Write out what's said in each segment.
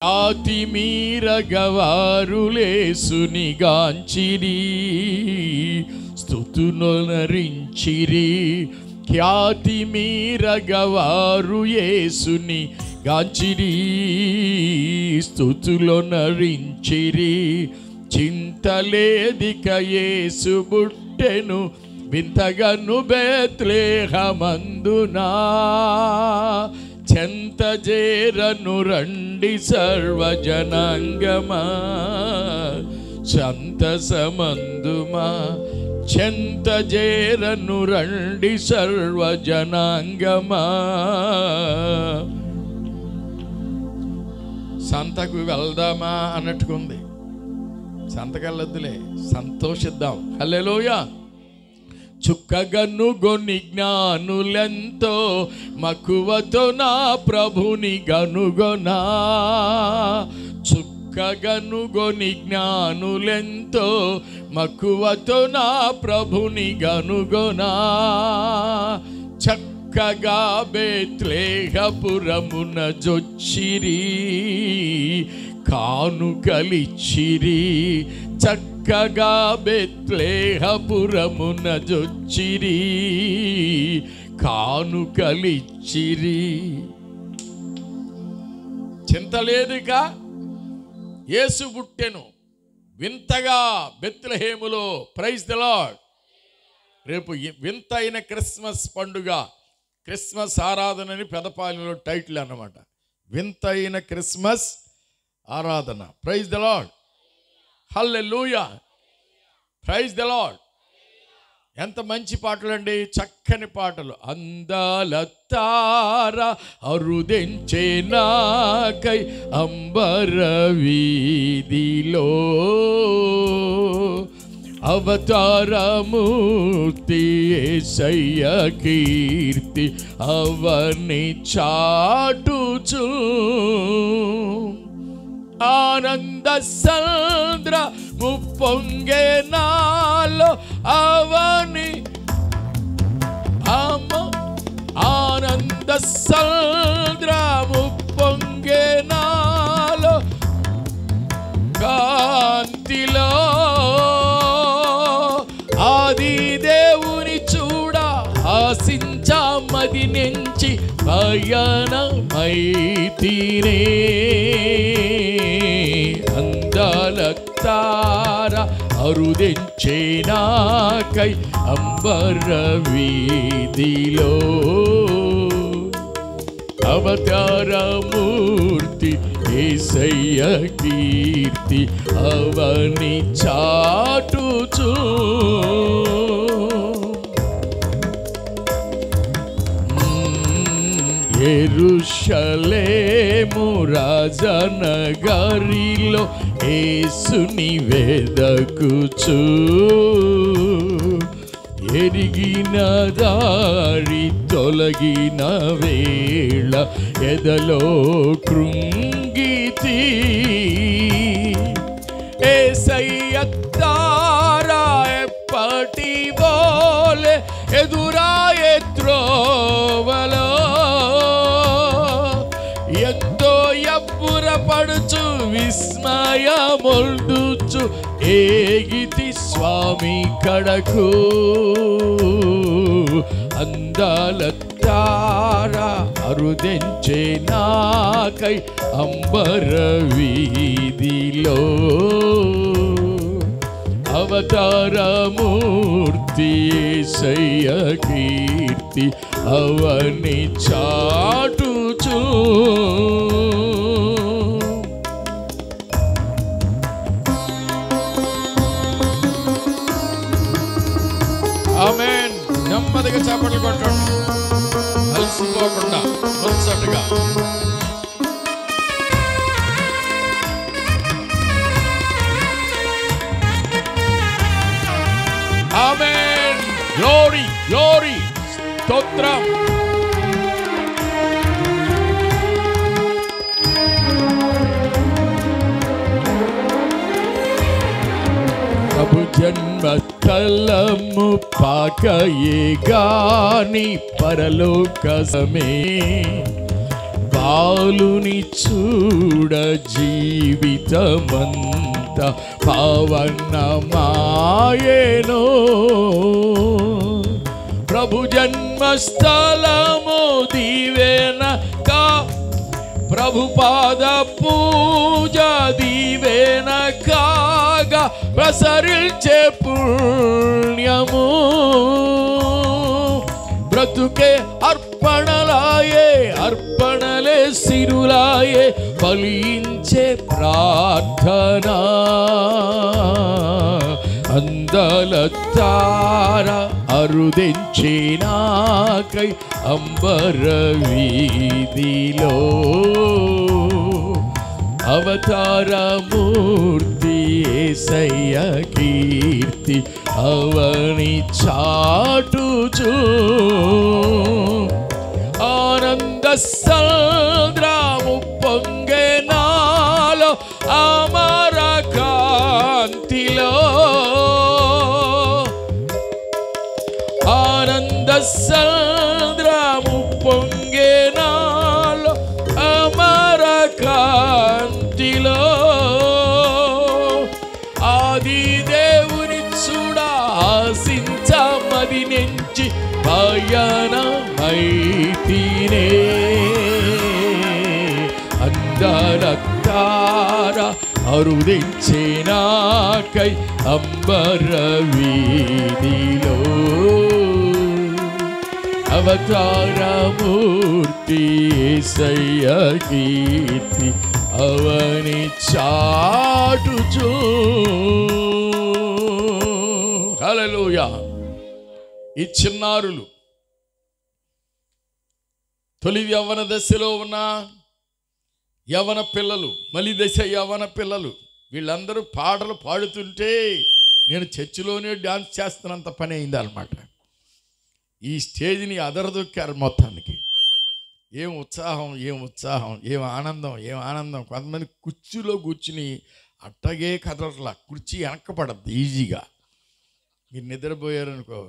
ఆతి మీరగవారులేసుని గాంచిరి, స్తుతునొనరించిరి. ఖ్యాతి మీరగవారు యేసుని గాంచిరి, స్తుతులొనరించిరి. చింతలేదిక యేసు బుట్టెను వింతగను బేత్లెహేమందునా. చెంతజేరను రండి సర్వజనాంగమా, సంతసమందుమా. చెంతజేరను రండి సర్వజనాంగమా. సంతకు వెళ్దామా అన్నట్టుకుంది. సంతకెళ్ళొద్దులే, సంతోషిద్దాం. హల్లెలూయా. చుక్కగనుగొని జ్ఞానులెంతో మక్కువతో నా ప్రభుని గనుగొనా. చుక్కగనుగొని జ్ఞానులెంతో మక్కువతో నా ప్రభుని గనుగొనా. చక్కగా బేత్లెహేమున జొచ్చిరి, కానుకలిచ్చిరి. చక్కగా బేత్లెహేమున జొచ్చిరి, కానుకలిచ్చిరి. చింత లేదుక, యేసు పుట్టెను వింతగా బెత్లెహేములో. Praise the lord. రేపు వింతైన క్రిస్మస్ పండుగ, క్రిస్మస్ ఆరాధనని పెదపాలెంలో టైటిల్ అన్నమాట. వింతైన క్రిస్మస్ ఆరాధన. Praise the lord. Hallelujah. Praise the Lord. ఎంత మంచి పాటలు అండి, చక్కని పాటలు. అందాల తార అరుదెంచే నాకై అంబర వీధిలో, అవతారమూర్తి యేసయ్య కీర్తి అవని చాటుచు. ఆనంద సంద్ర ముప్పొంగే నాలో అవని ఆనంద సంద్ర ముప్పొంగే నాలో కాంతిలో. ఆది దేవుని చూడ ఆశించామది నుంచి పయనమైతినే. అందాల తార అరుదెంచే నాకై అంబర వీధిలో, అవతారమూర్తి యేసయ్య కీర్తి అవని చాటుచు. యెరూషలేము రాజనగరిలో యేసుని వెదకుచు. ఎరిగిన దారి తొలగిన వేళ ఎదలో కృంగితి. యేసయ్య తారా ఎప్పటి బోలే ఎదురాయే త్రోవలో. ఎంతో ఎవ్వురపడుచు విస్మయమొల్దుచు ఏగితి స్వామి కడకు. అందాల తార అరుదెంచే నాకై అంబర వీధిలో, అవతారమూర్తి యేసయ్య కీర్తి అవని చాటుచు. ఆమేన్. నెమ్మదిగా చప్పట్లు కొట్టండి, అలసిపోకుండా ముచ్చటగా. ఆమేన్. గ్లోరీ గ్లోరీ, స్తోత్రం. ప్రభు జన్మస్థలము పాకయే గాని పరలోకసమే. బాలుని చూడ జీవితమంతా పవనమాయెను. ప్రభు జన్మస్థలము దీవెనగా, ప్రభు పాద పూజ దీవెన కాగా ప్రసరించే పుణ్యము. బ్రతుకే అర్పణలాయే, అర్పణలే సిరులాయే, ఫలించే ప్రార్థన. అందల తార అరుదించినాకై అంబర వీధిలో, అవతారమూర్తి యేసయ్య కీర్తి అవని చాటుచు. ఆనంద సంద్రము పొంగే నాలో అమర కాంతిలో, ఆనంద సంద్రము పొంగే నాలో అమర కాంతిలో. ఆది దేవుని చూడ ఆశించమది నుంచి పయనమైతినే. అందాల తార అరుదించినాకై అంబర వీధిలో, అవతారమూర్తి యేసయ్య కీర్తి అవని చాటుచు. హల్లెలూయా. ఈ చిన్నారులు, తొలి యవ్వన దశలో ఉన్న యవ్వన పిల్లలు, మలి దశ యవ్వన పిల్లలు, వీళ్ళందరూ పాటలు పాడుతుంటే నేను చర్చిలోనే డాన్స్ చేస్తున్నంత పని అయింది అన్నమాట. ఈ స్టేజ్ని అదరదొక్కారు మొత్తానికి. ఏం ఉత్సాహం, ఏం ఉత్సాహం, ఏం ఆనందం, ఏం ఆనందం. కొంతమంది కుర్చీలో కూర్చుని అట్టగే కదలట్లా, కుర్చీ వెనక్కపడద్దు ఈజీగా. మీరు నిద్రపోయారనుకో.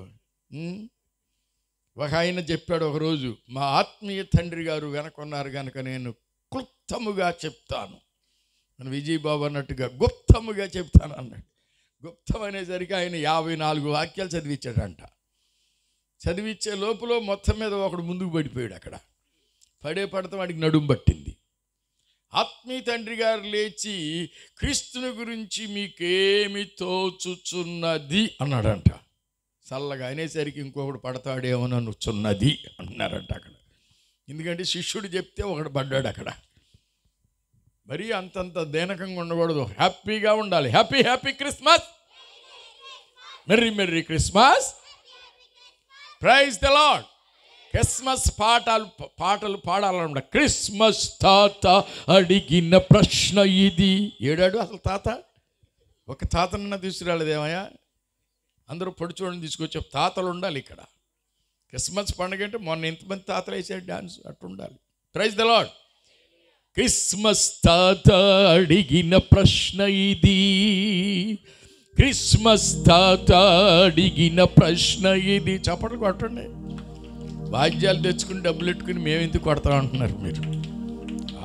ఒక ఆయన చెప్పాడు ఒకరోజు, మా ఆత్మీయ తండ్రి గారు వెనకున్నారు కనుక నేను క్లుప్తముగా చెప్తాను. మన విజయబాబు అన్నట్టుగా గుప్తముగా చెప్తాను అన్నాడు. గుప్తం అనేసరికి ఆయన 54 వాక్యాలు చదివించాడంట. చదివించే లోపల మొత్తం మీద ఒకడు ముందుకు పడిపోయాడు. అక్కడ పడతాం వాడికి నడుము పట్టింది. ఆత్మీయ తండ్రి గారు లేచి, క్రీస్తుని గురించి మీకేమి తోచుచున్నది అన్నాడంట. చల్లగా అనేసరికి ఇంకొకడు పడతాడేమోననుచున్నది అన్నారంట అక్కడ. ఎందుకంటే శిష్యుడు చెప్తే ఒకడు పడ్డాడు అక్కడ. మరి అంతంత దేనకంగా ఉండకూడదు, హ్యాపీగా ఉండాలి. Happy happy Christmas, merry merry Christmas, praise the Lord. Christmas పాటలు పాడాలన్నమాట. క్రిస్మస్ తాత అడిగిన ప్రశ్న ఇది. ఏడాడు అసలు తాత? ఒక తాతనన్నా తీసుకురాలేదేమయ్యా? అందరూ పొడిచోడిని తీసుకొచ్చే తాతలు ఉండాలి ఇక్కడ. క్రిస్మస్ పండుగ అంటే మొన్న ఎంతమంది తాతలు వేసాడు డాన్స్, అట్టు ఉండాలి. Praise the Lord. క్రిస్మస్ తాత అడిగిన ప్రశ్న ఇది, క్రిస్మస్ తాత అడిగిన ప్రశ్న ఇది. చప్పట్లు కొట్టండి. వాద్యాలు తెచ్చుకుని డబ్బులు పెట్టుకుని మేము ఎందుకు కొడతాం అంటున్నారు మీరు.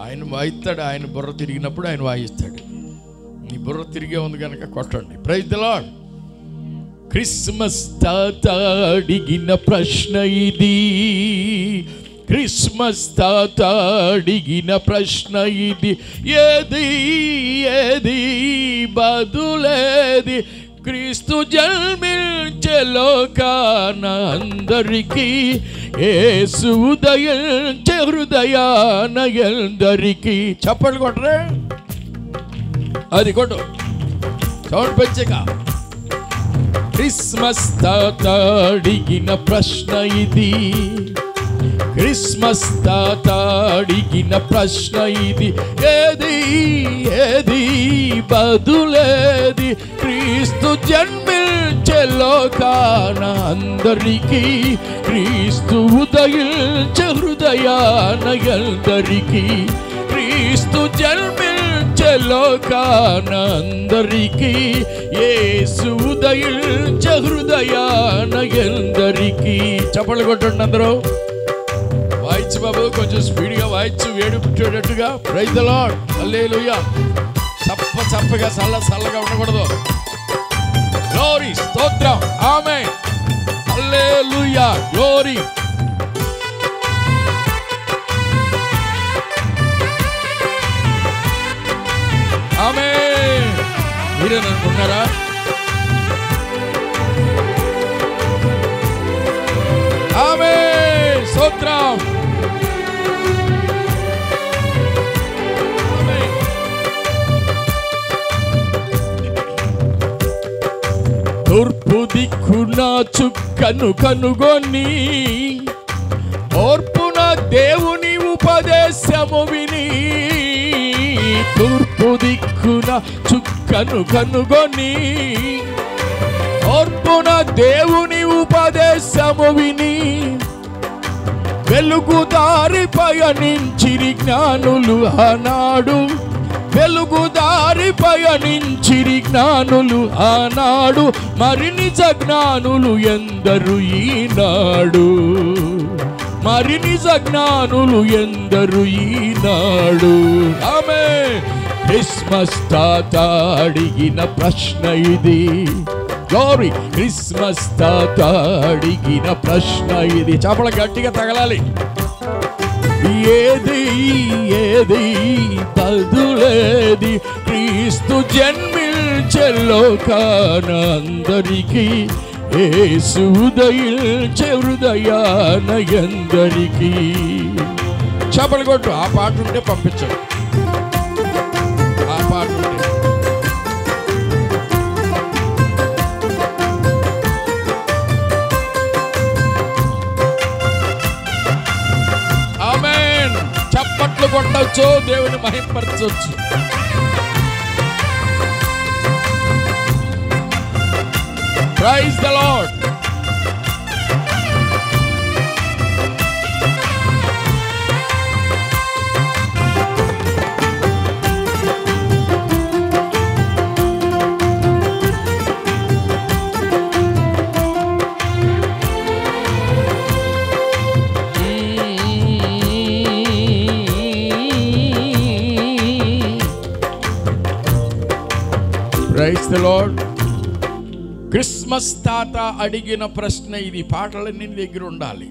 ఆయన వాయిస్తాడు, ఆయన బుర్ర తిరిగినప్పుడు ఆయన వాయిస్తాడు. నీ బుర్ర తిరిగే ఉంది కనుక కొట్టండి. Praise the Lord. క్రిస్మస్ తాత అడిగిన ప్రశ్న ఇది, క్రిస్మస్ తాత అడిగిన ప్రశ్న ఇది. ఏది ఏది బదులేది, క్రీస్తు జన్మించే లోకాన అందరికీ, యేసు ఉదయించే హృదయాన ఎందరికీ. చప్పట్లు కొట్టరే, అది కొట్టు, సౌండ్ పెంచగా. క్రిస్మస్ తాత అడిగిన ప్రశ్న ఇది, క్రిస్మస్ తాత అడిగిన ప్రశ్న ఇది. ఏది ఏది బదులేది, క్రీస్తు జన్మించే లోకాన అందరికీ, క్రీస్తు ఉదయించే హృదయాన ఎందరికీ, క్రీస్తు జన్మించే లోకాన అందరికీ, యేసు ఉదయించే హృదయాన ఎందరికీ. చప్పట్లు కొట్టండి అందరూ. వాయిస్ బాబు కొంచెం స్పీడ్గా వాయించు, వేడి పుట్టేటట్టుగా. Praise the lord. హల్లెలూయా. చప్పగా చల్లగా ఉండకూడదు. గ్లోరీ, స్తోత్రం, ఆమేన్, హల్లెలూయా, గ్లోరీ. ఆమేన్. మీరేననుకున్నారా? ఆమేన్, స్తోత్రం. తూర్పు దిక్కున చుక్కను కనుగొని ఓర్పున దేవుని ఉపదేశము విని. తూర్పు దిక్కున చుక్కను కనుగొని ఓర్పున దేవుని ఉపదేశము విని. వెలుగుదారి పయనించిరి జ్ఞానులు ఆనాడు. వెలుగుదారి పయనించిరి జ్ఞానులు ఆనాడు. మరి నిజ జ్ఞానులు ఎందరు ఈనాడు. మరి నిజ జ్ఞానులు ఎందరు ఈనాడు. ఆమె క్రిస్మస్ తాత అడిగిన ప్రశ్న ఇది. గ్లోరీ. క్రిస్మస్ తాత అడిగిన ప్రశ్న ఇది. చపల గట్టిగా తగలాలి. ఏది బదులేది? క్రీస్తు జన్మించే లోకాన అందరికీ. యేసు ఉదయించే హృదయాన ఎందరికీ. చపలు కొట్టు. ఆ పాట ఉంటే పంపించండి. ఆ పాట ఉంటే. ఆమేన్. చప్పట్లు కొట్టవచ్చు, దేవుని మహిమపరచవచ్చు. Praise the lord. Praise the lord. Christmas తాత అడిగిన ప్రశ్న ఇది. పాటలన్నీ నీ దగ్గర ఉండాలి.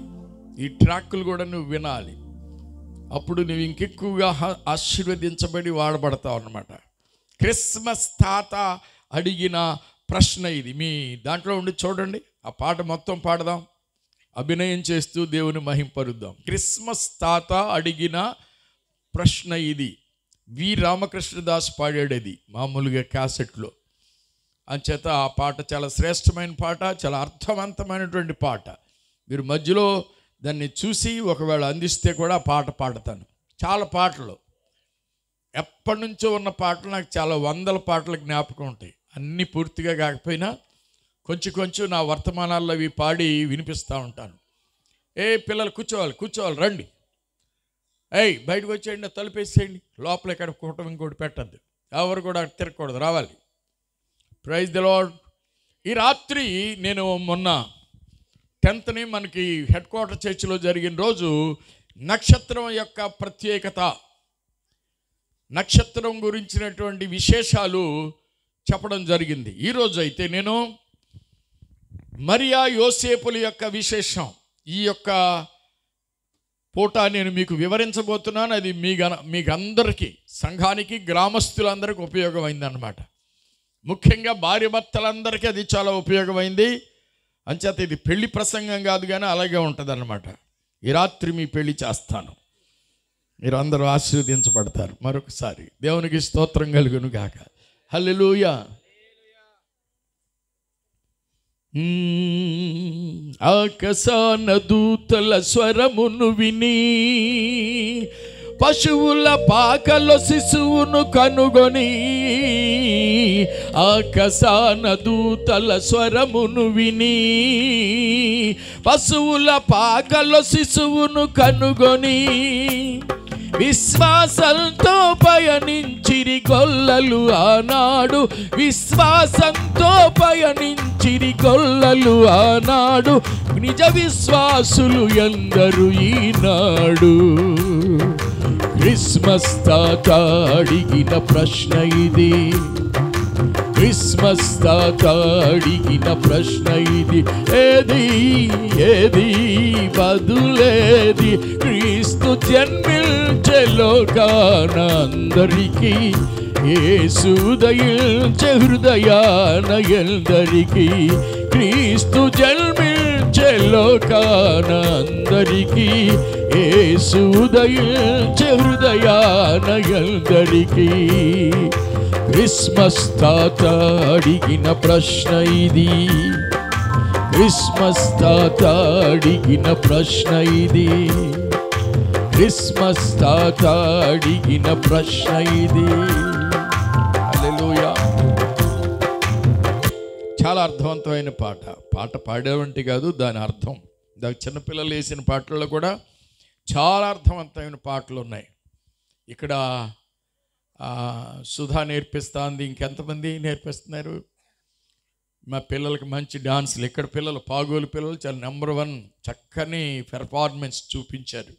ఈ ట్రాక్కులు కూడా నువ్వు వినాలి. అప్పుడు నువ్వు ఇంకెక్కువగా ఆశీర్వదించబడి వాడబడతావు అన్నమాట. క్రిస్మస్ తాత అడిగిన ప్రశ్న ఇది. మీ దాంట్లో ఉండి చూడండి. ఆ పాట మొత్తం పాడదాం, అభినయం చేస్తూ దేవుని మహింపరుద్దాం. క్రిస్మస్ తాత అడిగిన ప్రశ్న ఇది. వి రామకృష్ణదాస్ పాడాడేది మామూలుగా క్యాసెట్లో. అంచేత ఆ పాట చాలా శ్రేష్టమైన పాట, చాలా అర్థవంతమైనటువంటి పాట. మీరు మధ్యలో దాన్ని చూసి ఒకవేళ అందిస్తే కూడా ఆ పాట పాడతాను. చాలా పాటలు, ఎప్పటి నుంచో ఉన్న పాటలు నాకు చాలా వందల పాటలు జ్ఞాపకం ఉంటాయి. అన్నీ పూర్తిగా కాకపోయినా కొంచెం నా వర్తమానాల్లో అవి పాడి వినిపిస్తూ ఉంటాను. పిల్లలు కూర్చోవాలి రండి. బయటకు వచ్చేయండి, తలుపేసేయండి. లోపల ఎక్కడ కూటం ఇంకోటి పెట్టద్దు. ఎవరు కూడా తిరగకూడదు, రావాలి. Praise the Lord. ఈ రాత్రి నేను మొన్న 10th మనకి హెడ్ క్వార్టర్ చర్చిలో జరిగిన రోజు నక్షత్రం యొక్క ప్రత్యేకత, నక్షత్రం గురించినటువంటి విశేషాలు చెప్పడం జరిగింది. ఈరోజు అయితే నేను మరియా యోసేపుల యొక్క విశేషం ఈ యొక్క పూట నేను మీకు వివరించబోతున్నాను. అది మీకు అందరికీ, సంఘానికి, గ్రామస్తులందరికీ ఉపయోగమైంది అన్నమాట. ముఖ్యంగా భార్య భర్తలందరికీ అది చాలా ఉపయోగమైంది. అంచేత ఇది పెళ్లి ప్రసంగం కాదు, కానీ అలాగే ఉంటుంది అన్నమాట. ఈ రాత్రి మీ పెళ్లి చేస్తాను, మీరు అందరూ ఆశీర్వదించబడతారు. మరొకసారి దేవునికి స్తోత్రం కలుగును గాక. హల్లెలూయా. ఆకాశాన దూతల స్వరమును విని పశువుల పాకలో శిశువును కనుగొని. ఆకాశాన దూతల స్వరమును విని పశువుల పాకలో శిశువును కనుగొని. విశ్వాసంతో పయనించిరి గొల్లలు ఆనాడు, విశ్వాసంతో పయనించిరి గొల్లలు ఆనాడు, నిజ విశ్వాసులు ఎందరు ఈనాడు. క్రిస్మస్ తాత అడిగిన ప్రశ్న ఇది, క్రిస్మస్ తాత అడిగిన ప్రశ్న ఇది, ఏది ఏది బదులేది? క్రీస్తు జన్మించే లోకాన అందరికీ, యేసు ఉదయించే హృదయాన ఎందరికీ, క్రీస్తు జన్మించే లోకాన అందరికీ, యేసు ఉదయించే హృదయాన ఎందరికీ. క్రిస్మస్ తాత అడిగిన ప్రశ్న ఇది, క్రిస్మస్ తాత అడిగిన ప్రశ్న ఇది, క్రిస్మస్ తాత అడిగిన ప్రశ్న ఇది. హల్లెలూయా. చాలా అర్థవంతమైన పాట. పాట పాడేవంటి కాదు, దాని అర్థం. దాని చిన్నపిల్లలు వేసిన పాటల్లో కూడా చాలా అర్థవంతమైన పాటలు ఉన్నాయి. ఇక్కడ సుధా నేర్పిస్తుంది. ఇంకెంతమంది నేర్పిస్తున్నారు? మా పిల్లలకి మంచి డాన్సులు. ఇక్కడ పిల్లలు, పాగోలు పిల్లలు చాలా నెంబర్ 1 చక్కని పెర్ఫార్మెన్స్ చూపించారు.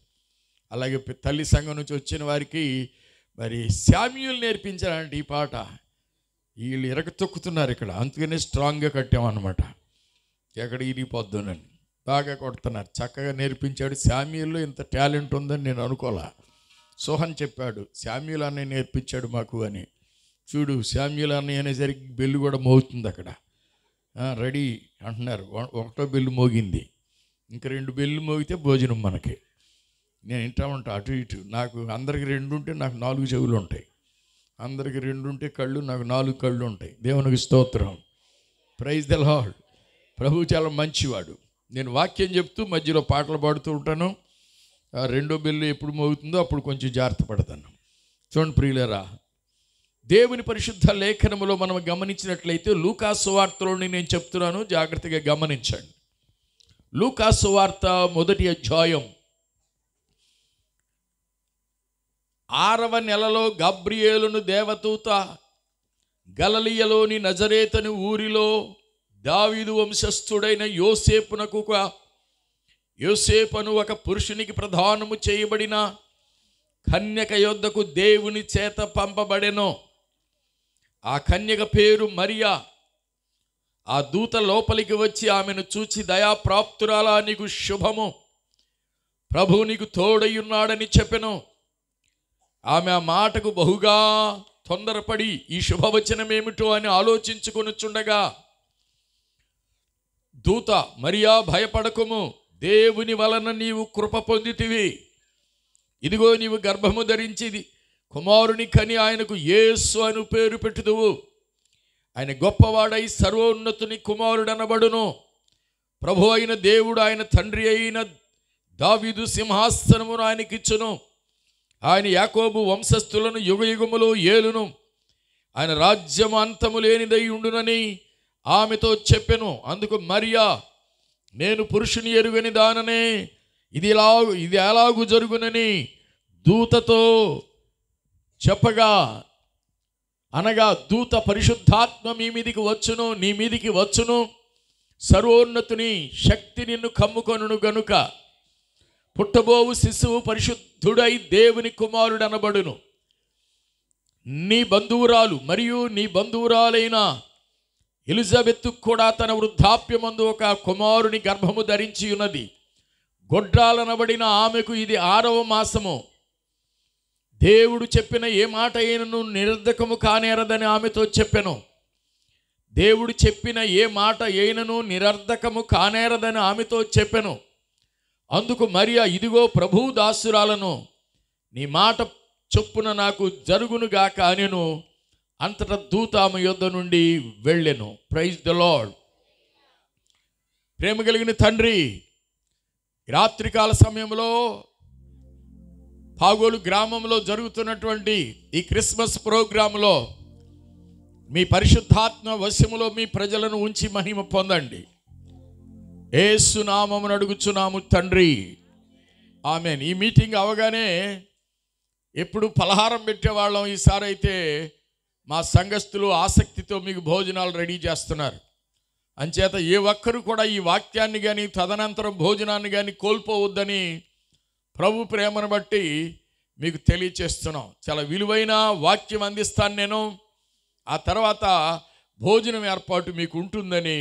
అలాగే తల్లి సంఘం నుంచి వచ్చిన వారికి మరి శామ్యూల్ నేర్పించారంటే ఈ పాట. వీళ్ళు ఎరగతొక్కుతున్నారు ఇక్కడ, అందుకనే స్ట్రాంగ్గా కట్టామన్నమాట. ఎక్కడ ఇరిగిపోద్దునని బాగా కొడుతున్నారు. చక్కగా నేర్పించాడు. శామ్యూల్లో ఇంత టాలెంట్ ఉందని నేను అనుకోలే. సోహన్ చెప్పాడు, శామ్యూల్ అన్నయ్య నేర్పించాడు మాకు అని. చూడు, శామ్యూల్ అన్నయ్య అనేసరికి బెల్లు కూడా మోగుతుంది అక్కడ. రెడీ అంటున్నారు. 1వ బెల్లు మోగింది, ఇంక 2 బెల్లు మోగితే భోజనం మనకి. నేను వింటా ఉంటా అటు ఇటు. నాకు అందరికి 2 ఉంటే నాకు 4 చెవులు ఉంటాయి. అందరికి 2 ఉంటే కళ్ళు, నాకు 4 కళ్ళు ఉంటాయి. దేవునికి స్తోత్రం. Praise the lord. ప్రభు చాలా మంచివాడు. నేను వాక్యం చెప్తూ మధ్యలో పాటలు పాడుతూ ఉంటాను. 2వ బెల్లు ఎప్పుడు మోగుతుందో అప్పుడు కొంచెం జాగ్రత్త పడతాను. చూడండి ప్రియులారా, దేవుని పరిశుద్ధ లేఖనములో మనం గమనించినట్లయితే లూకా సువార్తలోని నేను చెప్తున్నాను, జాగ్రత్తగా గమనించండి. లూకా సువార్త 1వ అధ్యాయం 6వ నెలలో గబ్రియేలును దేవదూత గలిలయలోని నజరేతను ఊరిలో దావీదు వంశస్థుడైన యోసేపును ఒక పురుషునికి ప్రధానము చేయబడిన కన్యక యొద్దకు దేవుని చేత పంపబడెను. ఆ కన్యక పేరు మరియా. ఆ దూత లోపలికి వచ్చి ఆమెను చూచి, దయాప్రాప్తురాలా, నీకు శుభము, ప్రభువు నీకు తోడయ్యున్నాడని చెప్పెను. ఆమె ఆ మాటకు బహుగా తొందరపడి ఈ శుభవచనమేమిటో అని ఆలోచించుకొనుచుండగా దూత, మరియా భయపడకుము, దేవుని వలన నీవు కృప పొందితివి. ఇదిగో నీవు గర్భము ధరించి కుమారుని కని ఆయనకు యేసు అని పేరు పెట్టుదువు. ఆయన గొప్పవాడై సర్వోన్నతుని కుమారుడనబడును. ప్రభు అయిన దేవుడు ఆయన తండ్రి అయిన దావీదు సింహాసనమును ఆయనకిచ్చును. ఆయన యాకోబు వంశస్థులను యుగయుగములో ఏలును. ఆయన రాజ్యము అంతము లేనిదై ఉండునని ఆమెతో చెప్పెను. అందుకు మరియా, నేను పురుషుని ఎరుగని దాననే, ఇది ఎలాగు జరుగునని దూతతో చెప్పగా, అనగా దూత, పరిశుద్ధాత్మ నీ మీదికి వచ్చును, సర్వోన్నతుని శక్తి నిన్ను కమ్ముకొనును గనుక పుట్టబోవు శిశువు పరిశుద్ధుడై దేవుని కుమారుడు అనబడును. నీ బంధువురాలు మరియు నీ బంధువురాలైన ఎలిజబెత్ కూడా తన వృద్ధాప్యమందు ఒక కుమారుని గర్భము ధరించి ఉన్నది. గొడ్రాలనబడిన ఆమెకు ఇది 6వ మాసము. దేవుడు చెప్పిన ఏ మాట అయినను నిరర్ధకము కానేరదని ఆమెతో చెప్పెను. దేవుడు చెప్పిన ఏ మాట అయినను నిరర్ధకము కానేరదని ఆమెతో చెప్పెను. అందుకు మరియా, ఇదిగో ప్రభు దాసురాలను, నీ మాట చొప్పున నాకు జరుగునుగాక అనెను. అంతటా దూత ఆమె యొద్ద నుండి వెళ్ళెను. Praise the lord. ప్రేమ కలిగిన తండ్రి, రాత్రికాల సమయంలో పాగోలు గ్రామంలో జరుగుతున్నటువంటి ఈ క్రిస్మస్ ప్రోగ్రాంలో మీ పరిశుద్ధాత్మ వశములో మీ ప్రజలను ఉంచి మహిమ పొందండి. యేసు నామమున అడుగుచున్నాము తండ్రి, ఆమేన్. ఈ మీటింగ్ అవగానే ఎప్పుడు పలహారం పెట్టేవాళ్ళం, ఈసారి అయితే మా సంఘస్థులు ఆసక్తితో మీకు భోజనాలు రెడీ చేస్తున్నారు. అంచేత ఏ ఒక్కరు కూడా ఈ వాక్యాన్ని కానీ తదనంతరం భోజనాన్ని కానీ కోల్పోవద్దని ప్రభు ప్రేమను బట్టి మీకు తెలియచేస్తున్నాం. చాలా విలువైన వాక్యం అందిస్తాను నేను. ఆ తర్వాత భోజనం ఏర్పాటు మీకు ఉంటుందని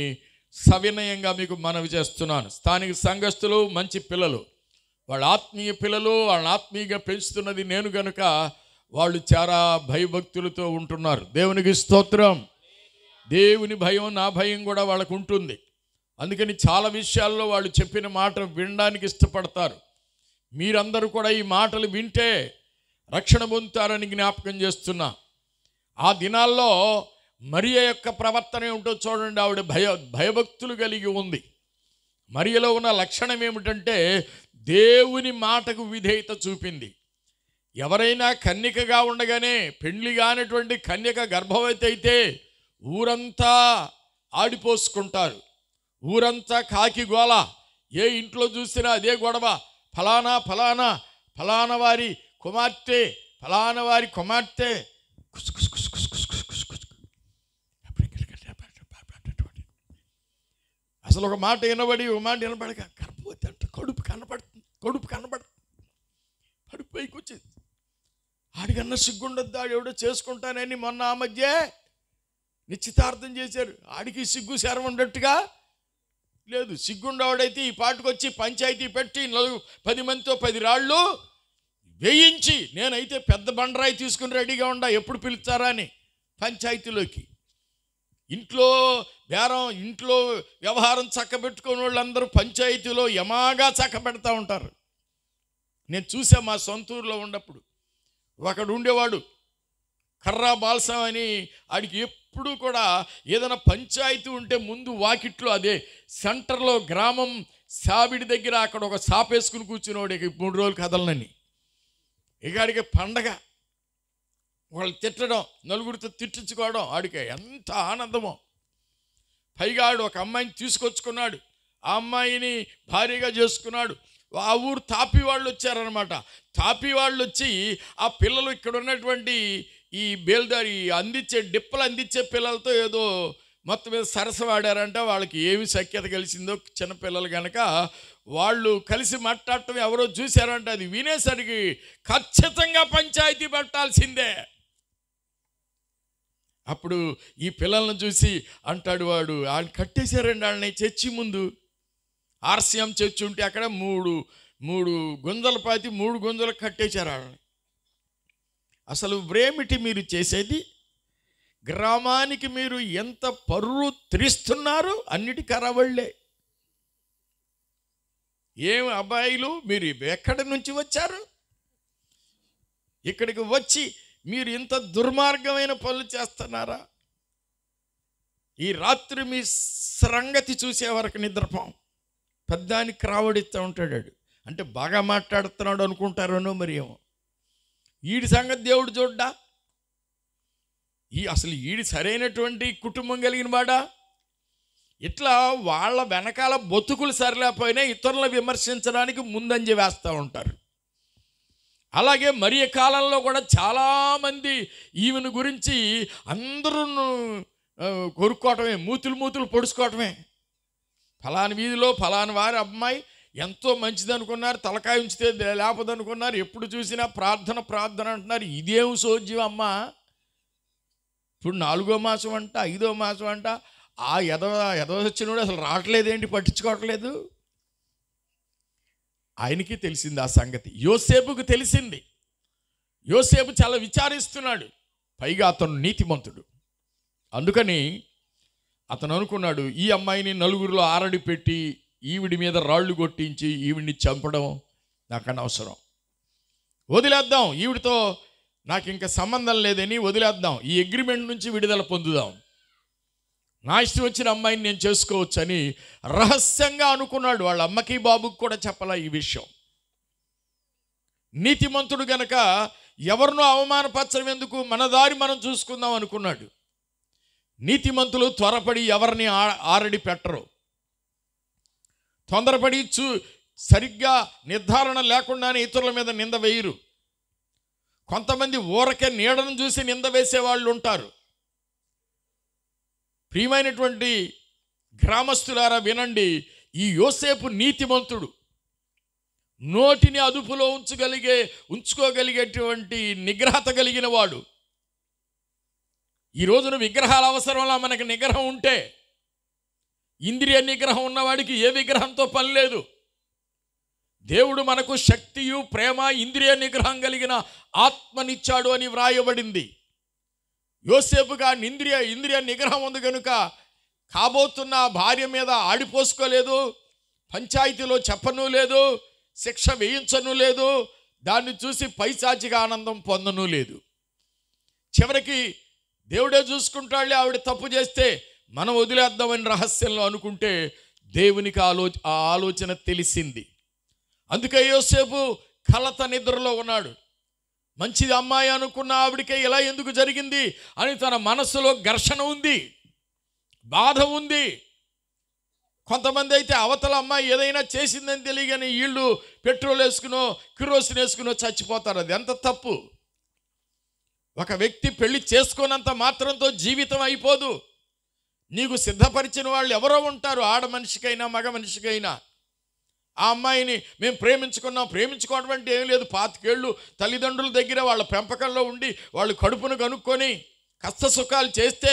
సవినయంగా మీకు మనవి చేస్తున్నాను. స్థానిక సంఘస్థులు మంచి పిల్లలు, వాళ్ళ ఆత్మీయ పిల్లలు, వాళ్ళని ఆత్మీయంగా పెంచుతున్నది నేను గనుక వాళ్ళు చాలా భయభక్తులతో ఉంటున్నారు. దేవునికి స్తోత్రం. దేవుని భయం, నా భయం కూడా వాళ్ళకు ఉంటుంది. అందుకని చాలా విషయాల్లో వాళ్ళు చెప్పిన మాట వినడానికి ఇష్టపడతారు. మీరందరూ కూడా ఈ మాటలు వింటే రక్షణ పొందుతారని జ్ఞాపకం చేస్తున్నా. ఆ దినాల్లో మరియ యొక్క ప్రవర్తన ఏమిటో చూడండి. ఆవిడ భయభక్తులు కలిగి ఉంది. మరియలో ఉన్న లక్షణం ఏమిటంటే దేవుని మాటకు విధేయత చూపింది. ఎవరైనా కన్యకగా ఉండగానే, పెళ్లి కానటువంటి కన్యక గర్భవతి అయితే ఊరంతా ఆడిపోసుకుంటారు. ఊరంతా కాకి గోల, ఏ ఇంట్లో చూసినా అదే గొడవ. ఫలానా ఫలానా ఫలానా వారి కుమార్తె, ఫలానా వారి కుమార్తె. అసలు ఒక మాట వినబడి ఒక మాట వినబడక గర్భవతి అంటే కడుపు కనబడుతుంది. కడుపు పైకి వచ్చేది. ఆడికన్నా సిగ్గుండద్దు, ఆడు ఎవడో చేసుకుంటానని మొన్న ఆ మధ్య నిశ్చితార్థం చేశారు. ఆడికి సిగ్గు శరం ఉండట్టుగా లేదు. సిగ్గుండవాడైతే ఈ పాటకు వచ్చి పంచాయతీ పెట్టి 10 మందితో 10 రాళ్ళు వేయించి, నేనైతే పెద్ద బండరాయి తీసుకుని రెడీగా ఉండా ఎప్పుడు పిలుస్తారా అని పంచాయతీలోకి. ఇంట్లో బేరం, ఇంట్లో వ్యవహారం చక్కబెట్టుకునే వాళ్ళందరూ పంచాయతీలో యమాగా చక్కబెడతా ఉంటారు. నేను చూసా మా సొంతూరులో ఉన్నప్పుడు. ఒకడు ఉండేవాడు కర్రా బాల్సం అని. ఆడికి ఎప్పుడు కూడా ఏదైనా పంచాయతీ ఉంటే ముందు వాకిట్లో, అదే సెంటర్లో గ్రామం సావిడి దగ్గర అక్కడ ఒక సాపేసుకుని కూర్చునేవాడు. ఇక 3 రోజులు కదలనని. ఇక ఆడికి పండగ. వాళ్ళు తిట్టడం, నలుగురితో తిట్టించుకోవడం ఆడికి ఎంత ఆనందమో. పైగా ఆడు ఒక అమ్మాయిని తీసుకొచ్చుకున్నాడు. ఆ అమ్మాయిని భార్యగా చేసుకున్నాడు. ఆ ఊరు తాపీ వాళ్ళు వచ్చారనమాట. తాపీ వాళ్ళు వచ్చి ఆ పిల్లలు ఇక్కడ ఉన్నటువంటి ఈ బేల్దారి డిప్పలు అందించే పిల్లలతో ఏదో మొత్తం మీద సరసవాడారంట. వాళ్ళకి ఏమి సఖ్యత కలిసిందో చిన్నపిల్లలు కనుక వాళ్ళు కలిసి మాట్లాడటం ఎవరో చూశారంట. అది వినేసరికి ఖచ్చితంగా పంచాయతీ పెట్టాల్సిందే. అప్పుడు ఈ పిల్లలను చూసి అంటాడు వాడు, వాళ్ళని కట్టేశారండి వాళ్ళని చర్చి ముందు. ఆర్సీఎం చర్చి ఉంటే అక్కడ మూడు గుంజల పాతి 3 గుంజలు కట్టేశారు వాళ్ళని. అసలు వ్రేమిటి మీరు చేసేది? గ్రామానికి మీరు ఎంత పరువు తీస్తున్నారు? అన్నిటి కరవళ్ళే. ఏం అబ్బాయిలు, మీరు ఎక్కడి నుంచి వచ్చారు? ఇక్కడికి వచ్చి మీరు ఇంత దుర్మార్గమైన పనులు చేస్తున్నారా? ఈ రాత్రి మీ సంగతి చూసే వరకు నిద్రపోం. పెద్దానికి రావడిస్తూ ఉంటాడు. అంటే బాగా మాట్లాడుతున్నాడు అనుకుంటారనో మరి ఏమో. ఈడి సంగతి దేవుడు చూడ్డా? అసలు ఈడి సరైనటువంటి కుటుంబం కలిగిన వాడా? ఇట్లా వాళ్ళ వెనకాల బతుకులు సరిలేకపోయినా ఇతరుల విమర్శించడానికి ముందంజ వేస్తూ ఉంటారు. అలాగే మరియ కాలంలో కూడా చాలామంది ఈమెను గురించి అందరూ కొరుక్కోవటమే, మూతులు పొడుచుకోవటమే. ఫలాని వీధిలో ఫలాని వారి అమ్మాయి ఎంతో మంచిది అనుకున్నారు, తలకాయ ఉంచితే లేపదనుకున్నారు, ఎప్పుడు చూసినా ప్రార్థన అంటున్నారు. ఇదేం సోజ్యం అమ్మా? ఇప్పుడు 4వ మాసం అంట, 5వ మాసం అంట. ఆ ఎదవచ్చినోడు అసలు రావట్లేదేంటి, పట్టించుకోవట్లేదు. ఆయనకి తెలిసింది ఆ సంగతి. యోసేపుకు తెలిసింది. యోసేపు చాలా విచారిస్తున్నాడు. పైగా అతను నీతిమంతుడు. అందుకని అతను అనుకున్నాడు, ఈ అమ్మాయిని నలుగురిలో ఆరడి పెట్టి ఈవిడి మీద రాళ్ళు కొట్టించి ఈవిడిని చంపడం నాకు అనవసరం. వదిలేద్దాం, ఈవిడితో నాకు ఇంకా సంబంధం లేదని వదిలేద్దాం. ఈ అగ్రిమెంట్ నుంచి విడుదల పొందుదాం. నా ఇష్టం వచ్చిన అమ్మాయిని నేను చేసుకోవచ్చని రహస్యంగా అనుకున్నాడు. వాళ్ళ అమ్మకి బాబుకి కూడా చెప్పాల ఈ విషయం. నీతిమంతుడు గనక ఎవరినో అవమానపరచడం ఎందుకు, మన దారి మనం చూసుకుందాం అనుకున్నాడు. నీతిమంతులు త్వరపడి ఎవరిని ఆరడి పెట్టరు. తొందరపడి సరిగ్గా నిర్ధారణ లేకుండానే ఇతరుల మీద నింద వేయరు. కొంతమంది ఊరకే నీడను చూసి నింద వేసేవాళ్ళు ఉంటారు. ప్రియమైనటువంటి గ్రామస్తులారా వినండి, ఈ యోసేపు నీతిమంతుడు, నోటిని అదుపులో ఉంచుకోగలిగేటువంటి నిగ్రహత కలిగిన వాడు. ఈ రోజున విగ్రహాల అవసరంలా మనకి నిగ్రహం ఉంటే, ఇంద్రియ నిగ్రహం ఉన్నవాడికి ఏ విగ్రహంతో పని లేదు. దేవుడు మనకు శక్తియు ప్రేమ ఇంద్రియ నిగ్రహం కలిగిన ఆత్మనిచ్చాడు అని వ్రాయబడింది. యోసేపుగా ఇంద్రియ నిగ్రహం ఉంది కనుక కాబోతున్న భార్య మీద ఆడిపోసుకోలేదు, పంచాయతీలో చెప్పను లేదు, శిక్ష వేయించను లేదు, దాన్ని చూసి పైశాచిక ఆనందం పొందను లేదు. చివరికి దేవుడే చూసుకుంటాడులే, ఆవిడ తప్పు చేస్తే మనం వదిలేద్దామని రహస్యంలో అనుకుంటే దేవునికి ఆ ఆలోచన తెలిసింది. అందుకే యోసేపు కలత నిద్రలో ఉన్నాడు. మంచిది అమ్మాయి అనుకున్న ఆవిడికే ఇలా ఎందుకు జరిగింది అని తన మనసులో ఘర్షణ ఉంది, బాధ ఉంది. కొంతమంది అయితే అవతల అమ్మాయి ఏదైనా చేసిందని తెలియగానే వీళ్ళు పెట్రోల్ వేసుకునో కిరోసిన్ వేసుకునో చచ్చిపోతారు. అది ఎంత తప్పు. ఒక వ్యక్తి పెళ్లి చేసుకోనంత మాత్రంతో జీవితం అయిపోదు. నీకు సిద్ధపరిచిన వాళ్ళు ఎవరో ఉంటారు, ఆడ మనిషికైనా మగ మనిషికైనా. ఆ అమ్మాయిని మేము ప్రేమించుకోవడం అంటే ఏం లేదు. 25 ఏళ్ళు తల్లిదండ్రుల దగ్గర వాళ్ళ పెంపకంలో ఉండి వాళ్ళు కడుపును కనుక్కొని కష్ట సుఖాలు చేస్తే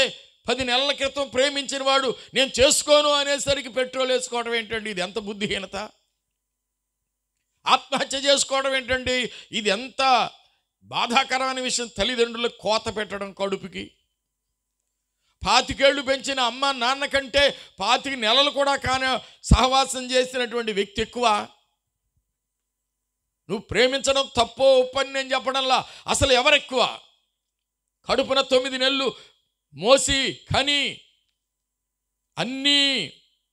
10 నెలల క్రితం ప్రేమించిన వాడు నేను చేసుకోను అనేసరికి పెట్రోల్ వేసుకోవడం ఏంటండి? ఇది ఎంత బుద్ధిహీనత. ఆత్మహత్య చేసుకోవడం ఏంటండి? ఇది ఎంత బాధాకరమైన విషయం. తల్లిదండ్రులకు కోత పెట్టడం కడుపుకి. 25 ఏళ్ళు పెంచిన అమ్మ నాన్న కంటే 25 నెలలు కూడా కానీ సహవాసం చేసినటువంటి వ్యక్తి ఎక్కువ. నువ్వు ప్రేమించడం తప్పో ఒప్పని నేను చెప్పడంలా, అసలు ఎవరెక్కువ? కడుపున 9 నెలలు మోసి కని అన్నీ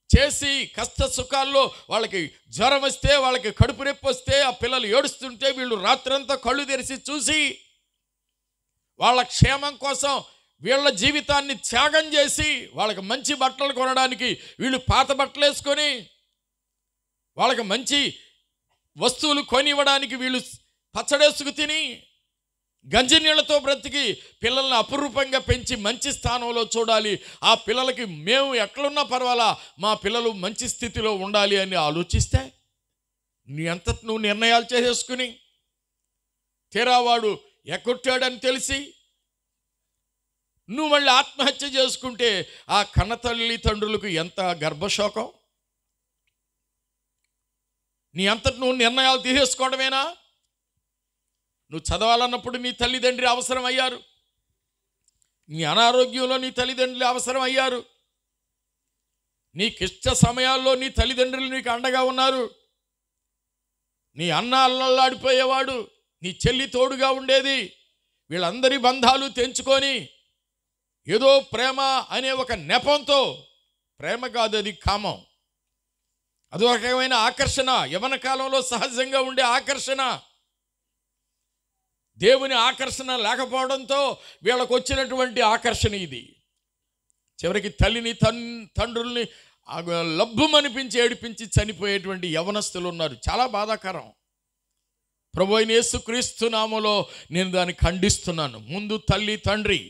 చేసి కష్ట సుఖాల్లో వాళ్ళకి జ్వరం వస్తే, వాళ్ళకి కడుపు నొప్పి వస్తే, ఆ పిల్లలు ఏడుస్తుంటే వీళ్ళు రాత్రంతా కళ్ళు తెరిచి చూసి వాళ్ళ క్షేమం కోసం వీళ్ళ జీవితాన్ని త్యాగం చేసి వాళ్ళకి మంచి బట్టలు కొనడానికి వీళ్ళు పాత బట్టలు వేసుకొని వాళ్ళకి మంచి వస్తువులు కొనివ్వడానికి వీళ్ళు పచ్చడేసుకు తిని గంజి నీళ్లతో బ్రతికి పిల్లల్ని అపురూపంగా పెంచి మంచి స్థానంలో చూడాలి. ఆ పిల్లలకి మేము ఎట్లున్నా పర్వాలా, మా పిల్లలు మంచి స్థితిలో ఉండాలి అని ఆలోచిస్తే నీ అంతట నువ్వు నిర్ణయాలు చేసేసుకుని తీరావాడు ఎక్కొట్టాడని తెలిసి నువ్వు మళ్ళీ ఆత్మహత్య చేసుకుంటే ఆ కన్నతల్లి తండ్రులకు ఎంత గర్భశోకం. నీ అంతటి నువ్వు నిర్ణయాలు తీసేసుకోవడమేనా? నువ్వు చదవాలన్నప్పుడు నీ తల్లిదండ్రి అవసరం అయ్యారు, నీ అనారోగ్యంలో నీ తల్లిదండ్రులు అవసరం అయ్యారు, నీ కిష్ట సమయాల్లో నీ తల్లిదండ్రులు నీకు అండగా ఉన్నారు. నీ అన్న అల్లల్లాడిపోయేవాడు, నీ చెల్లి తోడుగా ఉండేది. వీళ్ళందరి బంధాలు తెంచుకొని ఏదో ప్రేమ అనే ఒక నెపంతో, ప్రేమ కాదు అది కామం, అదో రకమైన ఆకర్షణ, యవ్వన కాలంలో సహజంగా ఉండే ఆకర్షణ. దేవుని ఆకర్షణ లేకపోవడంతో వీళ్ళకు వచ్చినటువంటి ఆకర్షణ ఇది. చివరికి తల్లిని తండ్రుల్ని లబ్బుమనిపించి ఏడిపించి చనిపోయేటువంటి యవనస్తులు ఉన్నారు. చాలా బాధాకరం. ప్రభువైన యేసుక్రీస్తు నామములో నేను దాన్ని ఖండిస్తున్నాను. ముందు తల్లి తండ్రి,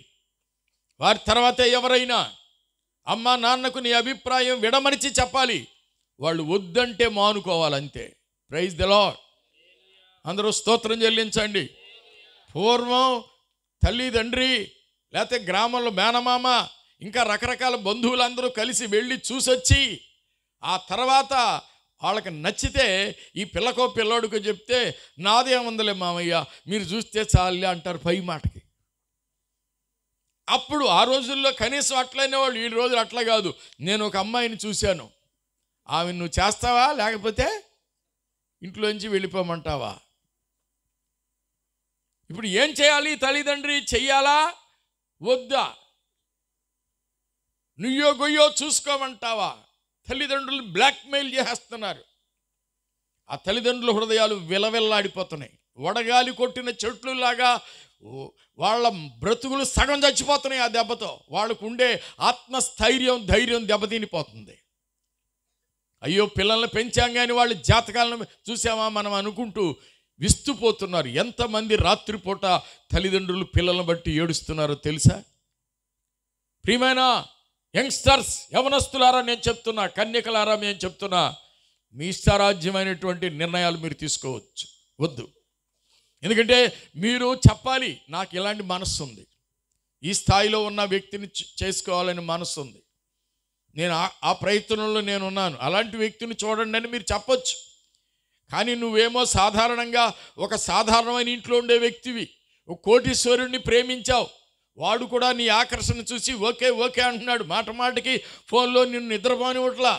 వారి తర్వాతే ఎవరైనా. అమ్మ నాన్నకు నీ అభిప్రాయం విడమరిచి చెప్పాలి, వాళ్ళు వద్దంటే మానుకోవాలంతే. Praise the Lord. అందరూ స్తోత్రం చెల్లించండి. పూర్వం తల్లి తండ్రి లేకపోతే గ్రామంలో మేనమామ ఇంకా రకరకాల బంధువులందరూ కలిసి వెళ్ళి చూసొచ్చి ఆ తర్వాత వాళ్ళకి నచ్చితే ఈ పిల్లకో పిల్లోడికో చెప్తే నాదేముందలే మామయ్య మీరు చూస్తే చాలే అంటారు పై మాటకి. అప్పుడు ఆ రోజుల్లో కనీసం అట్లనే వాళ్ళు. ఈ రోజులు అట్లా కాదు. నేను ఒక అమ్మాయిని చూశాను, ఆమె నువ్వు చేస్తావా లేకపోతే ఇంట్లోంచి వెళ్ళిపోమంటావా? ఇప్పుడు ఏం చేయాలి? తల్లిదండ్రి చెయ్యాలా వద్దా? నుయ్యో గొయ్యో చూసుకోమంటావా? తల్లిదండ్రులు బ్లాక్మెయిల్ చేస్తున్నారు. ఆ తల్లిదండ్రుల హృదయాలు విలవిల్లాడిపోతున్నాయి. వడగాలి కొట్టిన చెట్లులాగా వాళ్ళ బ్రతుకులు సగం చచ్చిపోతున్నాయి. ఆ దెబ్బతో వాళ్ళకు ఉండే ఆత్మస్థైర్యం ధైర్యం దెబ్బతినిపోతుంది. అయ్యో పిల్లల్ని పెంచాం కానీ వాళ్ళు జాతకాలను చూసామా మనం అనుకుంటూ విస్తుపోతున్నారు. ఎంతమంది రాత్రిపూట తల్లిదండ్రులు పిల్లలను బట్టి ఏడుస్తున్నారో తెలుసా? ప్రియమైన యంగ్స్టర్స్, యవనస్తులారా నేను చెప్తున్నా, కన్యకలారా నేను చెప్తున్నా, మీ ఇష్టారాజ్యమైనటువంటి నిర్ణయాలు మీరు తీసుకోవచ్చు వద్దు. ఎందుకంటే మీరు చెప్పాలి, నాకు ఇలాంటి మనస్సు ఉంది, ఈ స్థాయిలో ఉన్న వ్యక్తిని చేసుకోవాలని మనస్సు ఉంది, నేను ఆ ప్రయత్నంలో నేను ఉన్నాను, అలాంటి వ్యక్తిని చూడండి అని మీరు చెప్పొచ్చు. కానీ నువ్వేమో సాధారణంగా ఒక సాధారణమైన ఇంట్లో ఉండే వ్యక్తివి, ఒక కోటీశ్వరుణ్ణి ప్రేమించావు, వాడు కూడా నీ ఆకర్షణ చూసి ఓకే ఓకే అంటున్నాడు, మాట మాటకి ఫోన్లో నిన్ను నిద్రపోనివ్వట్లా.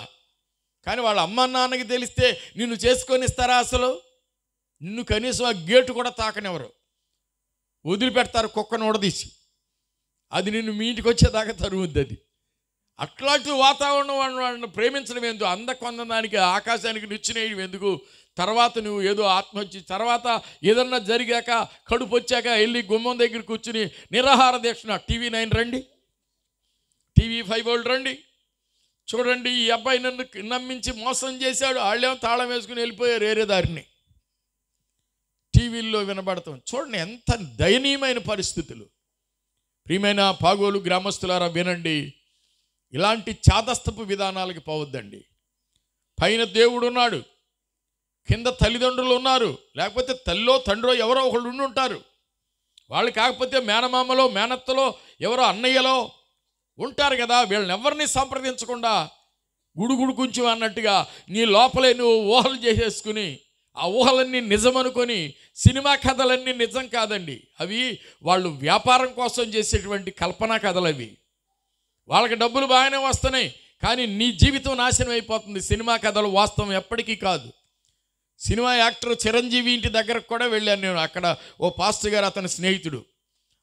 కానీ వాళ్ళ అమ్మ నాన్నకి తెలిస్తే నిన్ను చేసుకొనిస్తారా? అసలు నిన్ను కనీసం ఆ గేటు కూడా తాకనివ్వరు, వదిలిపెడతారు కుక్కను ఊడదీసి. అది నిన్ను మీ ఇంటికి వచ్చేదాకా తరుగుద్ది. అది అట్లాంటి వాతావరణం వాళ్ళని ప్రేమించడం ఎందుకు? అందకొందడానికి ఆకాశానికి నిచ్చినేయడం ఎందుకు? తర్వాత నువ్వు ఏదో ఆత్మహత్య, తర్వాత ఏదన్నా జరిగాక కడుపు వచ్చాక వెళ్ళి గుమ్మం దగ్గర కూర్చుని నిరాహార దీక్ష, TV9 రండి, TV5 వాళ్ళు రండి, చూడండి ఈ అబ్బాయి నన్ను నమ్మించి మోసం చేశాడు, వాళ్ళేమో తాళం వేసుకుని వెళ్ళిపోయారు వేరే దారిని. టీవీల్లో వినబడతాం. చూడండి ఎంత దయనీయమైన పరిస్థితులు. ప్రియమైన పాగోలు గ్రామస్తులారా వినండి, ఇలాంటి చాదస్తపు విధానాలకి పోవద్దండి. పైన దేవుడు ఉన్నాడు, కింద తల్లిదండ్రులు ఉన్నారు, లేకపోతే తల్లో తండ్రో ఎవరో ఒకళ్ళు ఉండి ఉంటారు. వాళ్ళు కాకపోతే మేనమామలో మేనత్తలో ఎవరో అన్నయ్యలో ఉంటారు కదా. వీళ్ళని ఎవరిని సంప్రదించకుండా గుడుగుడు కొంచెం అన్నట్టుగా నీ లోపలే నువ్వు ఊహలు చేసేసుకుని ఆ ఊహలన్నీ నిజమనుకొని, సినిమా కథలన్నీ నిజం కాదండి, అవి వాళ్ళు వ్యాపారం కోసం చేసేటువంటి కల్పనా కథలు అవి. వాళ్ళకి డబ్బులు బాగానే వస్తున్నాయి, కానీ నీ జీవితం నాశనం అయిపోతుంది. సినిమా కథలు వాస్తవం ఎప్పటికీ కాదు. సినిమా యాక్టర్ చిరంజీవి ఇంటి దగ్గరకు కూడా వెళ్ళాను నేను, అక్కడ ఓ పాస్టర్ గారు అతని స్నేహితుడు.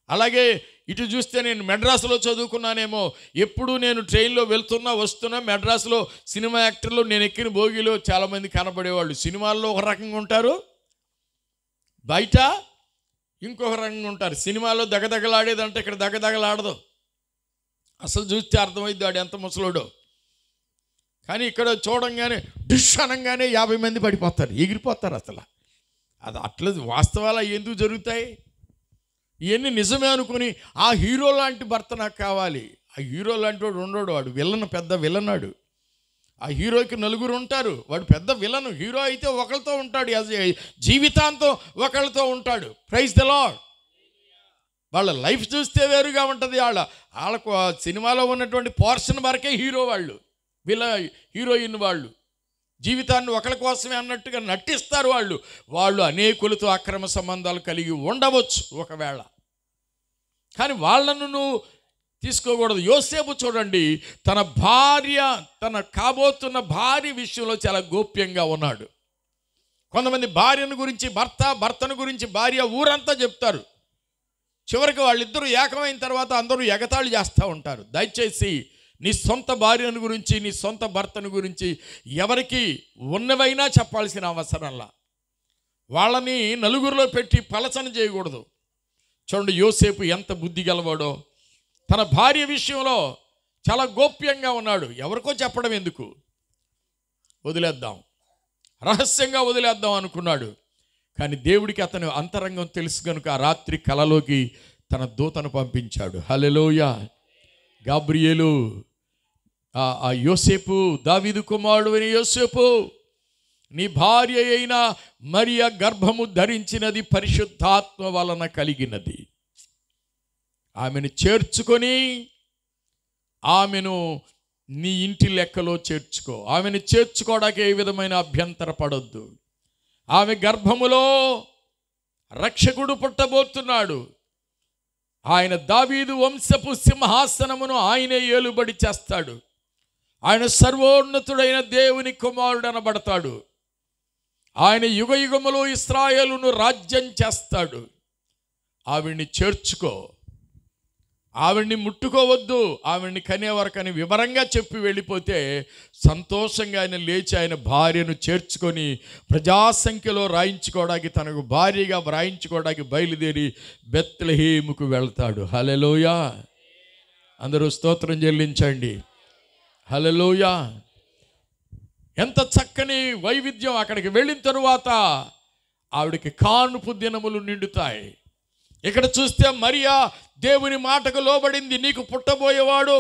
అలాగే ఇటు చూస్తే నేను మెడ్రాసులో చదువుకున్నానేమో, ఎప్పుడు నేను ట్రైన్లో వెళ్తున్నా వస్తున్నా మెడ్రాసులో సినిమా యాక్టర్లు నేను ఎక్కిన భోగిలో చాలామంది కనబడేవాళ్ళు. సినిమాల్లో ఒక రకంగా ఉంటారు, బయట ఇంకొక రకంగా ఉంటారు. సినిమాలో దగదగలాడేదంటే ఇక్కడ దగదగలాడదు, అసలు చూస్తే అర్థమైంది వాడు ఎంత ముసలోడో. కానీ ఇక్కడ చూడంగానే డిష్ అనగానే 50 మంది పడిపోతారు, ఎగిరిపోతారు. అసలు అది అట్లా వాస్తవాలు ఎందుకు జరుగుతాయి? ఇవన్నీ నిజమే అనుకుని ఆ హీరో లాంటి భర్త నాకు కావాలి. ఆ హీరో లాంటి వాడు ఉండడు, వాడు విలన్, పెద్ద విలన్నాడు. ఆ హీరోకి నలుగురు ఉంటారు, వాడు పెద్ద విలను. హీరో అయితే ఒకరితో ఉంటాడు, జీవితాంతం ఒకరితో ఉంటాడు. Praise the Lord. వాళ్ళ లైఫ్ చూస్తే వేరుగా ఉంటుంది. వాళ్ళకు సినిమాలో ఉన్నటువంటి పోర్షన్ వరకే హీరో వాళ్ళు, హీరోయిన్ వాళ్ళు జీవితాన్ని ఒకరి కోసమే అన్నట్టుగా నటిస్తారు. వాళ్ళు అనేకులతో అక్రమ సంబంధాలు కలిగి ఉండవచ్చు ఒకవేళ, కానీ వాళ్ళను నువ్వు తీసుకోకూడదు. యోసేపు చూడండి, తన కాబోతున్న భార్య విషయంలో చాలా గోప్యంగా ఉన్నాడు. కొంతమంది భార్యను గురించి భర్తను గురించి భార్య ఊరంతా చెప్తారు. చివరికి వాళ్ళిద్దరూ ఏకమైన తర్వాత అందరూ ఎగతాళి చేస్తూ ఉంటారు. దయచేసి నీ సొంత భార్యను గురించి, నీ సొంత భర్తను గురించి ఎవరికి ఉన్నవైనా చెప్పాల్సిన అవసరంలా, వాళ్ళని నలుగురిలో పెట్టి పలచన చేయకూడదు. చూడండి యోసేపు ఎంత బుద్ధి గలవాడో, తన భార్య విషయంలో చాలా గోప్యంగా ఉన్నాడు. ఎవరికో చెప్పడం ఎందుకు, వదిలేద్దాం, రహస్యంగా వదిలేద్దాం అనుకున్నాడు. కానీ దేవుడికి అతను అంతరంగం తెలుసు కనుక ఆ రాత్రి కలలోకి తన దూతను పంపించాడు. హల్లెలూయా. గాబ్రియేలు, ఆ యోసేపు, దావీదు కుమారుడు అయిన యోసేపు, నీ భార్య అయిన మరియ గర్భము ధరించినది పరిశుద్ధాత్మ వలన కలిగినది. ఆమెను చేర్చుకొని ఆమెను నీ ఇంటి లెక్కలో చేర్చుకో. ఆమెను చేర్చుకోవడానికి ఏ విధమైన అభ్యంతర పడొద్దు. ఆమె గర్భములో రక్షకుడు పుట్టబోతున్నాడు. ఆయన దావీదు వంశపు సింహాసనమును ఆయనే ఏలుబడి చేస్తాడు. ఆయన సర్వోన్నతుడైన దేవుని కుమారుడు అనబడతాడు. ఆయన యుగయుగములో ఇశ్రాయేలును రాజ్యం చేస్తాడు. ఆవిడ్ని చేర్చుకో, ఆవిడ్ని ముట్టుకోవద్దు, ఆవిడ్ని కనేవరకని వివరంగా చెప్పి వెళ్ళిపోతే సంతోషంగా ఆయన లేచి ఆయన భార్యను చేర్చుకొని ప్రజాసంఖ్యలో రాయించుకోవడానికి, తనకు భార్యగా వ్రాయించుకోవడానికి బయలుదేరి బెత్లెహేముకు వెళ్తాడు. హల్లెలూయా. అందరూ స్తోత్రం చెల్లించండి. హల్లెలూయా. ఎంత చక్కని వైవిధ్యం. అక్కడికి వెళ్ళిన తరువాత ఆవిడకి కానుపు దినములు నిండుతాయి. ఇక్కడ చూస్తే మరియా దేవుని మాటకు లోబడింది. నీకు పుట్టబోయేవాడు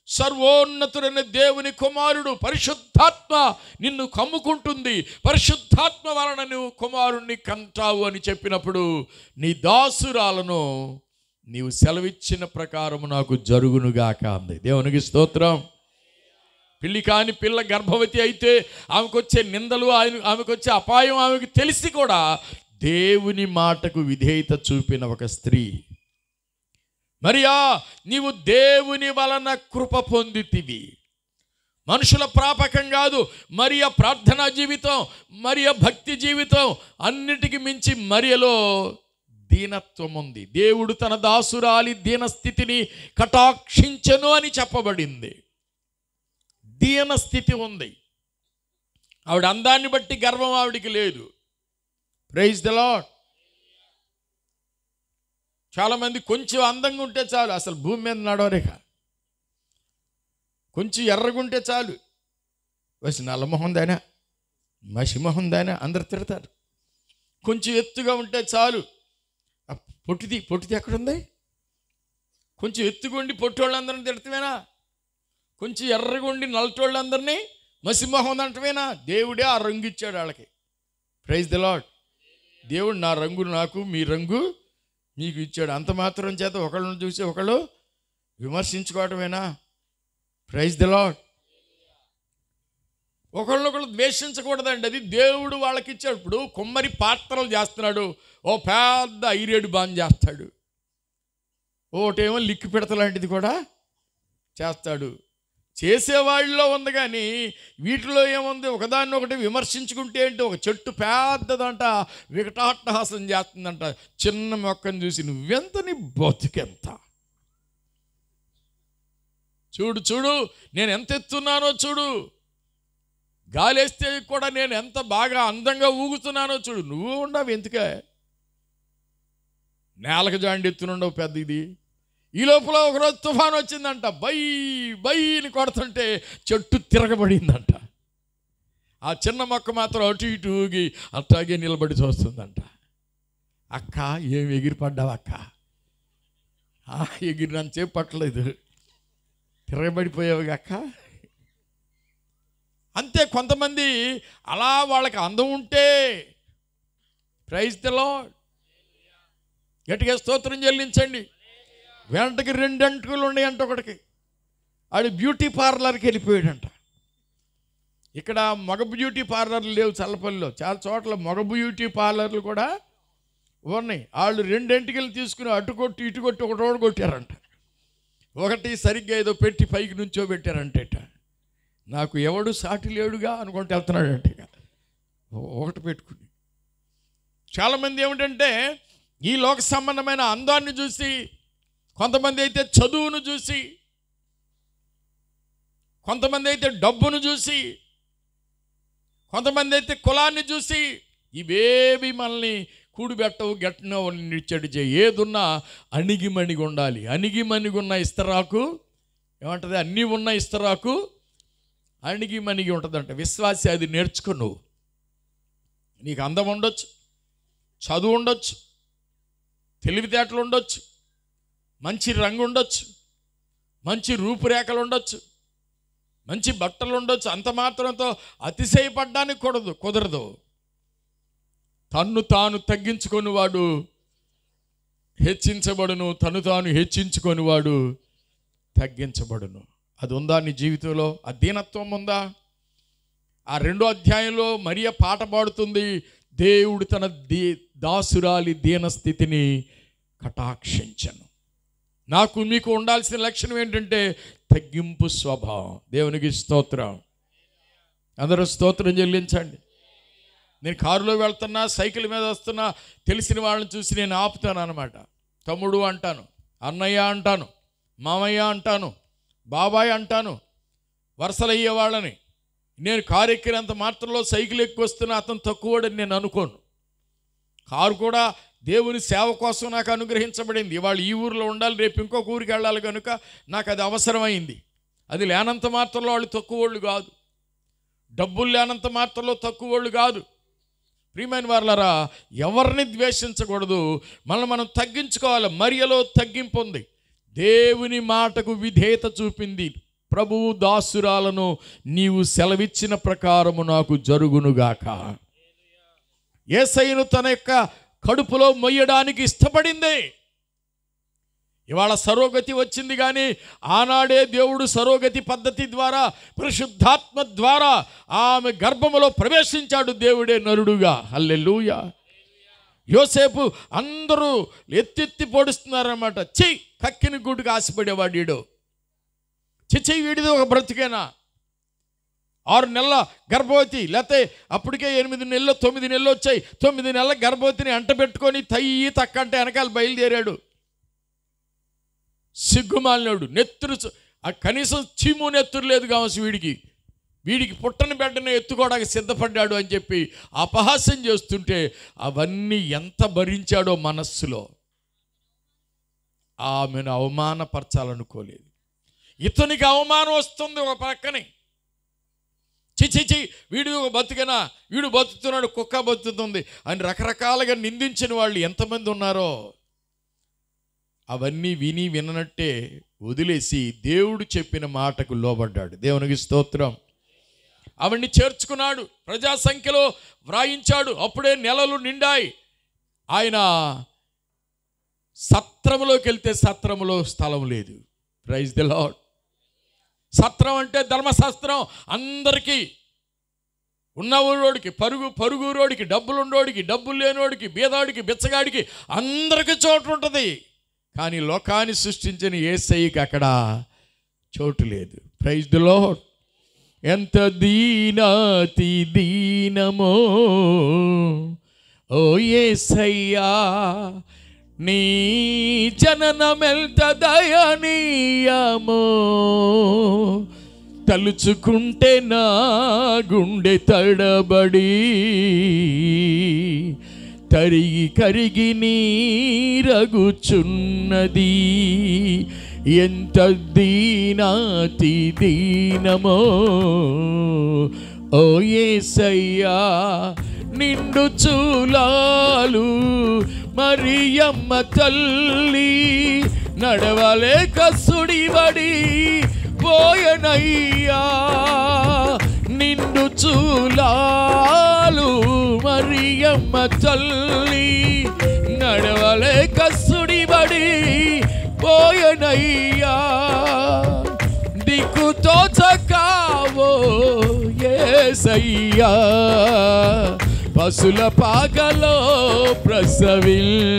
సర్వోన్నతుడైన దేవుని కుమారుడు, పరిశుద్ధాత్మ నిన్ను కమ్ముకుంటుంది, పరిశుద్ధాత్మ వలన నువ్వు కుమారుణ్ణి కంటావు అని చెప్పినప్పుడు నీ దాసురాలను నీవు సెలవిచ్చిన ప్రకారము నాకు జరుగునుగాక అంది. దేవునికి స్తోత్రం. పెళ్లి కాని పిల్ల గర్భవతి అయితే ఆమెకు వచ్చే నిందలు, ఆమెకు వచ్చే అపాయం ఆమెకు తెలిసి కూడా దేవుని మాటకు విధేయత చూపిన ఒక స్త్రీ. మరియా నీవు దేవుని వలన కృప పొందితివి. మనుషుల ప్రాపకం కాదు. మరియ ప్రార్థనా జీవితం, మరియ భక్తి జీవితం అన్నిటికి మించి మరియలో దీనత్వం ఉంది. దేవుడు తన దాసురాలి దీనస్థితిని కటాక్షించెను అని చెప్పబడింది. దీనస్థితి ఉంది. ఆవిడ అందాన్ని బట్టి గర్వం ఆవిడికి లేదు. Praise the Lord. చాలామంది కొంచెం అందంగా ఉంటే చాలు, అసలు భూమి మీద నడవరేక. కొంచెం ఎర్రగుంటే చాలు, వసి నల్లమొహం దానా, మసిమొహం దానా అందరు తిడతారు. కొంచెం ఎత్తుగా ఉంటే చాలు, పొట్టిది ఎక్కడుంది? కొంచెం ఎత్తుగుండి పొట్టోళ్ళందరినీ తిడతామేనా? కొంచెం ఎర్రగుండి నల్లటోళ్ళందరినీ మసిమొహం అంటమేనా? దేవుడే ఆ రంగు ఇచ్చాడు వాళ్ళకి. Praise the Lord. దేవుడు నా రంగు నాకు, మీ రంగు మీకు ఇచ్చాడు. అంత మాత్రం చేత ఒకళ్ళని చూసి ఒకళ్ళు విమర్శించుకోవటమేనా? Praise the lord. ఒకళ్ళొకళ్ళు ద్వేషించకూడదండి, అది దేవుడు వాళ్ళకి ఇచ్చాడు. ఇప్పుడు కుమ్మరి పాత్రలు చేస్తున్నాడు, ఓ పెద్ద ఐరేడు బాన్ చేస్తాడు, ఒకటేమో లిక్కి పిడత లాంటిది కూడా చేస్తాడు. చేసేవాళ్ళలో ఉంది, కానీ వీటిలో ఏముంది? ఒకదాన్ని ఒకటి విమర్శించుకుంటే ఏంటి? ఒక చెట్టు పెద్దదంట వికటాట్టహాసం చేస్తుందంట, చిన్న మొక్కను చూసి నువ్వెంత, నీ బతుకెంత, చూడు నేను ఎంత ఎత్తున్నానో చూడు, గాలేస్తే కూడా నేను ఎంత బాగా అందంగా ఊగుతున్నానో చూడు, నువ్వు ఉండవు ఎందుకే? నేలకు జాండి ఎత్తునుండవు పెద్ద ఇది. ఈ లోపల ఒకరోజు తుఫాను వచ్చిందంట, బైని కొడుతుంటే చెట్టు తిరగబడిందంట. ఆ చిన్న మొక్క మాత్రం అటు ఇటు ఊగి అట్లాగే నిలబడి చూస్తుందంట. అక్క ఏం ఎగిరిపడ్డావు అక్క? ఎగిరినంతసేపు పట్టలేదు, తిరగబడిపోయావు అక్క. అంతే. కొంతమంది అలా వాళ్ళకి అందం ఉంటే, ప్రైజ్ ది లార్డ్, గట్టిగా స్తోత్రం చెల్లించండి. వెంటకి 2 అంటుకులు ఉన్నాయంట ఒకటికి. ఆడు బ్యూటీ పార్లర్కి వెళ్ళిపోయాడంట. ఇక్కడ మగ బ్యూటీ పార్లర్లు లేవు చల్లపల్లిలో, చాలా చోట్ల మగ బ్యూటీ పార్లర్లు కూడా ఉన్నాయి. వాళ్ళు 2 ఎంటికలు తీసుకుని అటు కొట్టి ఇటు కొట్టి ఒక రోడ్డు కొట్టారంట. ఒకటి సరిగ్గా ఏదో పెట్టి పైకి నుంచో పెట్టారంటేట. నాకు ఎవడు సాటి లేడుగా అనుకుంటూ వెళ్తున్నాడంట. ఒకటి పెట్టుకుని చాలామంది ఏమిటంటే ఈ లోక సంబంధమైన అందాన్ని చూసి, కొంతమంది అయితే చదువును చూసి, కొంతమంది అయితే డబ్బును చూసి, కొంతమంది అయితే కులాన్ని చూసి, ఇవేవి మనల్ని కూడిబెట్టవు, గెట్టనో నిచ్చెడు చేయి. ఏదున్నా అణిగిమణిగి ఉండాలి. అణిగిమణిగి ఉన్న ఇస్తరాకు ఏమంటుంది? అన్నీ ఉన్న ఇస్తరాకు అణిగిమణిగి ఉంటుందంట. విశ్వాసి అది నేర్చుకో. నువ్వు, నీకు అందం ఉండొచ్చు, చదువు ఉండొచ్చు, తెలివితేటలు ఉండొచ్చు, మంచి రంగు ఉండొచ్చు, మంచి రూపురేఖలు ఉండొచ్చు, మంచి బట్టలు ఉండొచ్చు. అంత మాత్రంతో అతిశయపడ్డానికి కుదరదు. తన్ను తాను తగ్గించుకొని వాడు హెచ్చించబడును, తను తాను హెచ్చించుకొని వాడు తగ్గించబడును. అది ఉందా నీ జీవితంలో? ఆ దీనత్వం ఉందా? ఆ 2వ అధ్యాయంలో మరియ పాట పాడుతుంది, దేవుడు తన దాసురాలి దీనస్థితిని కటాక్షించను. నాకు మీకు ఉండాల్సిన లక్షణం ఏంటంటే తగ్గింపు స్వభావం. దేవునికి స్తోత్రం. అందరూ స్తోత్రం చెల్లించండి. నేను కారులో వెళ్తున్నా, సైకిల్ మీద వస్తున్నా, తెలిసిన వాళ్ళని చూసి నేను ఆపుతాను అన్నమాట. తమ్ముడు అంటాను, అన్నయ్య అంటాను, మామయ్య అంటాను, బాబాయ్ అంటాను, వరుసలయ్యే వాళ్ళని. నేను కారు ఎక్కినంత మాత్రంలో సైకిల్ ఎక్కి వస్తున్నా అతను తక్కువడని నేను అనుకోను. కారు కూడా దేవుని సేవ కోసం నాకు అనుగ్రహించబడింది. ఇవాళ ఈ ఊరిలో ఉండాలి, రేపు ఇంకొక ఊరికి వెళ్ళాలి కనుక నాకు అది అవసరమైంది. అది లేనంత మాత్రంలో వాళ్ళు తక్కువ వాళ్ళు కాదు. డబ్బులు లేనంత మాత్రంలో తక్కువ వాళ్ళు కాదు. ప్రియమైన వారలారా, ఎవరిని ద్వేషించకూడదు, మనం తగ్గించుకోవాలి. మరియలో తగ్గింపు ఉంది. దేవుని మాటకు విధేయత చూపింది. ప్రభువు దాసురాలను నీవు సెలవిచ్చిన ప్రకారము నాకు జరుగునుగాక. యేసయ్యను తన యొక్క కడుపులో మొయ్యడానికి ఇష్టపడింది. ఇవాళ సరోగతి వచ్చింది, కానీ ఆనాడే దేవుడు సరోగతి పద్ధతి ద్వారా, పరిశుద్ధాత్మ ద్వారా ఆమె గర్భములో ప్రవేశించాడు. దేవుడే నరుడుగా. హల్లెలూయా. యోసేపు అందరూ ఎత్తి పొడుస్తున్నారన్నమాట. కక్కిని గుడ్డుకు ఆశపడేవాడు వీడు. వీడిది ఒక బ్రతికేనా? 6 నెలల గర్భవతి, లేకపోతే అప్పటికే 8 నెలలు 9 నెలలు వచ్చాయి. 9 నెలల గర్భవతిని అంటబెట్టుకొని తయ్యి తక్క అంటే వెనకాల బయలుదేరాడు. సిగ్గుమాలినాడు. నెత్తురు కనీసం చీము నెత్తురు లేదు కావచ్చు వీడికి పుట్టని బిడ్డను ఎత్తుకోవడానికి సిద్ధపడ్డాడు అని చెప్పి అపహాస్యం చేస్తుంటే అవన్నీ ఎంత భరించాడో మనస్సులో. ఆమెను అవమానపరచాలనుకోలేదు. ఇతనికి అవమానం వస్తుంది ఒక పక్కనే. వీడు బతుకనా, వీడు బతుకుతున్నాడు, కుక్క బతుకుతుంది అని రకరకాలుగా నిందించిన వాళ్ళు ఎంతమంది ఉన్నారో. అవన్నీ విననట్టే వదిలేసి దేవుడు చెప్పిన మాటకు లోబడ్డాడు. దేవునికి స్తోత్రం. అవన్నీ చేర్చుకున్నాడు, ప్రజా సంఖ్యలో వ్రాయించాడు. అప్పుడే నెలలు నిండాయి. ఆయన సత్రములోకి వెళ్తే సత్రములో స్థలం లేదు. Praise the Lord. సత్రం అంటే ధర్మశాస్త్రం. అందరికీ, ఉన్నవాడికి, పరుగురోడికి, డబ్బులున్నోడికి, డబ్బులు లేనోడికి, బీదాడికి, బిచ్చగాడికి, అందరికీ చోటు ఉంటుంది. కానీ లోకాన్ని సృష్టించిన యేసయ్యకి అక్కడ చోటు లేదు. Praise the Lord. ఎంత దీనాతి దీనమో ఓ యేసయ్యా, నీ జననమెంత దయనీయమో, తలుచుకుంటే నా గుండె తడబడి తరిగి కరిగి నీరగుచున్నది. ఎంత దీనాతి దీనమో ఓ యేసయ్యా, నిండు చూలాలు మరియమ్మ తల్లి నడవలేక సుడివడి పోయనయ్యా. నిండు చూలాలు మరియమ్మ తల్లి నడవలేక సుడివడి పోయనయ్యా. దిక్కుతో చకావో యేసయ్యా, పశుల పాకలో ప్రసవించెనయ్యా.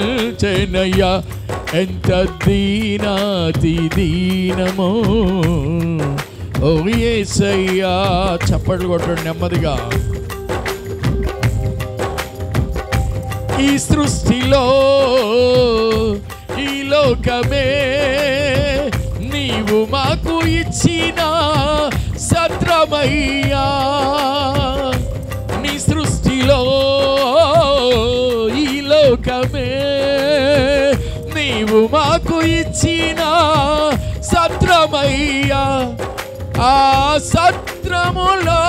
ఎంత దీనాతి దీనమో ఓ యేసయ్యా. చప్పట్లు కొట్టండి నెమ్మదిగా. ఈ సృష్టిలో, ఈ లోకమే నీవు మాకు ఇచ్చిన సత్రమయ్యా. నీ సృష్టిలో, ఈ లోకమే నీవు మాకు ఇచ్చిన సత్రమయ్యా. ఆ సత్రములో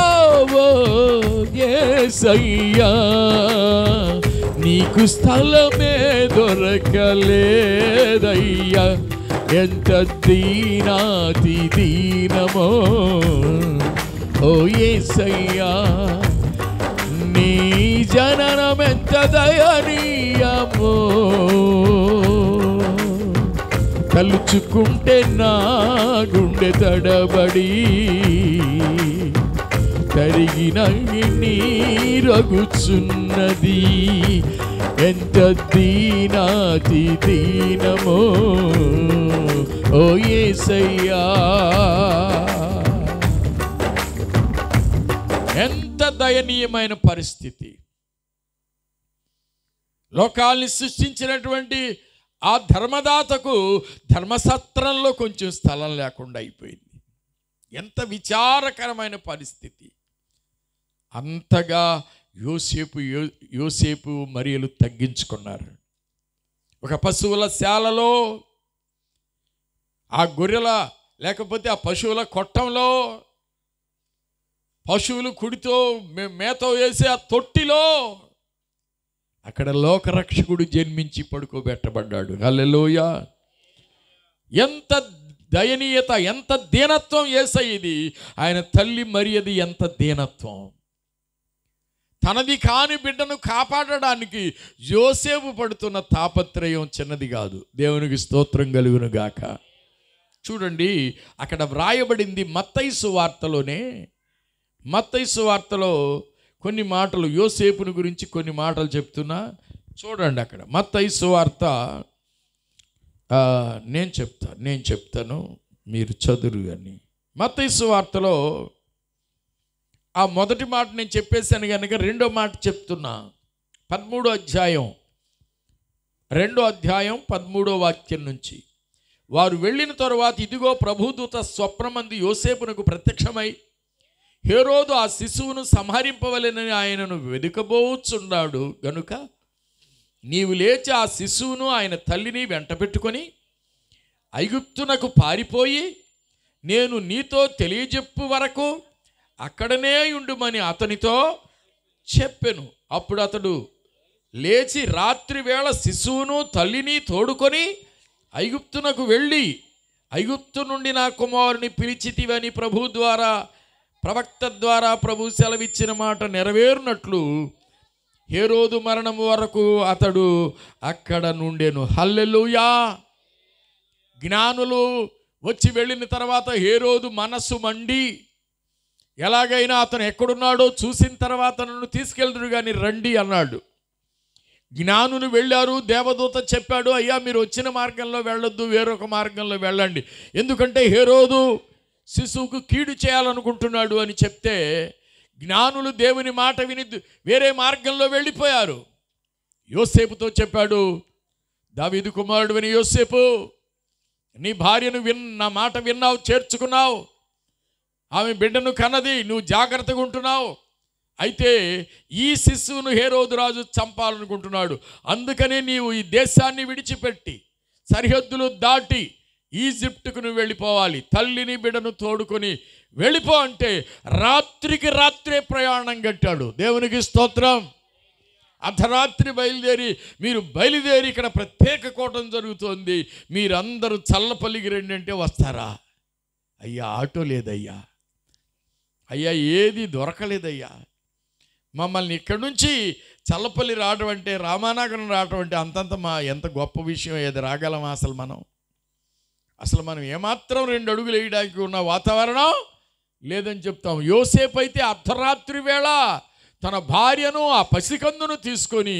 యేసయ్యా, నీకు స్థలమే దొరకలేదయ్యా. ఎంత దీనాతి దీనమో ఓ యేసయ్యా, నీ జననమెంత దయనీయమో, తలుచుకుంటే నా గుండె తడబడి తరిగిన నీరగుచున్నది. ఎంత దీనాతి దీనమో ఓ యేసయ్యా. ఎంత దయనీయమైన పరిస్థితి. లోకాల్ని సృష్టించినటువంటి ఆ ధర్మదాతకు ధర్మసత్రంలో కొంచెం స్థలం లేకుండా అయిపోయింది. ఎంత విచారకరమైన పరిస్థితి. అంతగా యోసేపు మరియలు తగ్గించుకున్నారు. ఒక పశువుల శాలలో, ఆ గొర్రెల లేకపోతే ఆ పశువుల కొట్టంలో, పశువులు కుడితో మేత వేసే ఆ తొట్టిలో అక్కడ లోకరక్షకుడు జన్మించి పడుకోబెట్టబడ్డాడు. హల్లెలూయా! ఎంత దయనీయత, ఎంత దీనత్వం యేసయ్యది. ఆయన తల్లి మరియది ఎంత దీనత్వం. తనది కాని బిడ్డను కాపాడడానికి యోసేపు పడుతున్న తాపత్రయం చిన్నది కాదు. దేవునికి స్తోత్రం కలుగును గాక. చూడండి, అక్కడ వ్రాయబడింది మత్తయి సువార్తలోనే. మత్తయి సువార్తలో కొన్ని మాటలు, యోసేపుని గురించి కొన్ని మాటలు చెప్తున్నా. చూడండి, అక్కడ మత్తయి సువార్త నేను చెప్తాను, మీరు చదురు అని. మత్తయి సువార్తలో ఆ మొదటి మాట నేను చెప్పేశాను కనుక రెండో మాట చెప్తున్నా. 13వ అధ్యాయం 13వ వాక్యం నుంచి. వారు వెళ్ళిన తరువాత ఇదిగో ప్రభుదూత స్వప్నమందు యోసేపునకు ప్రత్యక్షమై, హేరోదు ఆ శిశువును సంహరింపవలెనని ఆయనను వెదుకబోచున్నాడు గనుక నీవు లేచి ఆ శిశువును ఆయన తల్లిని వెంట పెట్టుకొని ఐగుప్తునకు పారిపోయి నేను నీతో తెలియజెప్పు వరకు అక్కడనే ఉండుమని అతనితో చెప్పెను. అప్పుడు అతడు లేచి రాత్రి వేళ శిశువును తల్లిని తోడుకొని ఐగుప్తునకు వెళ్ళి ఐగుప్తు నుండి నా కుమారుని పిలిచితివని ప్రవక్త ద్వారా ప్రభు సెలవిచ్చిన మాట నెరవేరునట్లు హేరోదు మరణం వరకు అతడు అక్కడ నుండెను. హల్లెలూయా! జ్ఞానులు వచ్చి వెళ్ళిన తర్వాత హేరోదు మనస్సు మండి, ఎలాగైనా అతను ఎక్కడున్నాడో చూసిన తర్వాత నన్ను తీసుకెళ్తురు కానీ రండి అన్నాడు. జ్ఞానులు వెళ్ళారు. దేవదూత చెప్పాడు, అయ్యా మీరు వచ్చిన మార్గంలో వెళ్ళొద్దు, వేరొక మార్గంలో వెళ్ళండి, ఎందుకంటే హేరోదు శిశువుకు కీడు చేయాలనుకుంటున్నాడు అని చెప్తే జ్ఞానులు దేవుని మాట విని వేరే మార్గంలో వెళ్ళిపోయారు. యోసేపుతో చెప్పాడు, దావీదు కుమారుడు అని యోసేపు, నీ భార్యను నా మాట విన్నావు, చేర్చుకున్నావు, ఆమె బిడ్డను కన్నది, నువ్వు జాగ్రత్తగా ఉంటున్నావు. అయితే ఈ శిశువును హేరోదు రాజు చంపాలనుకుంటున్నాడు. అందుకనే నీవు ఈ దేశాన్ని విడిచిపెట్టి సరిహద్దులు దాటి ఈజిప్టుకు నువ్వు వెళ్ళిపోవాలి. తల్లిని బిడ్డను తోడుకొని వెళ్ళిపో అంటే రాత్రికి రాత్రే ప్రయాణం కట్టాడు. దేవునికి స్తోత్రం. అర్ధరాత్రి బయలుదేరి ఇక్కడ ప్రత్యేక కూటం జరుగుతోంది, మీరందరూ చల్లపల్లికి రండి అంటే వస్తారా? అయ్యా ఆటో లేదయ్యా, అయ్యా ఏది దొరకలేదయ్యా, మమ్మల్ని ఇక్కడి నుంచి చల్లపల్లి రావడం అంటే, రామానగరం రావడం అంటే అంతంత ఎంత గొప్ప విషయం. ఏది రాగలమా అసలు మనం ఏమాత్రం 2 అడుగులు వేయడానికి ఉన్న వాతావరణం లేదని చెప్తాం. యోసేపు అయితే అర్ధరాత్రి వేళ తన భార్యను ఆ పసికందును తీసుకొని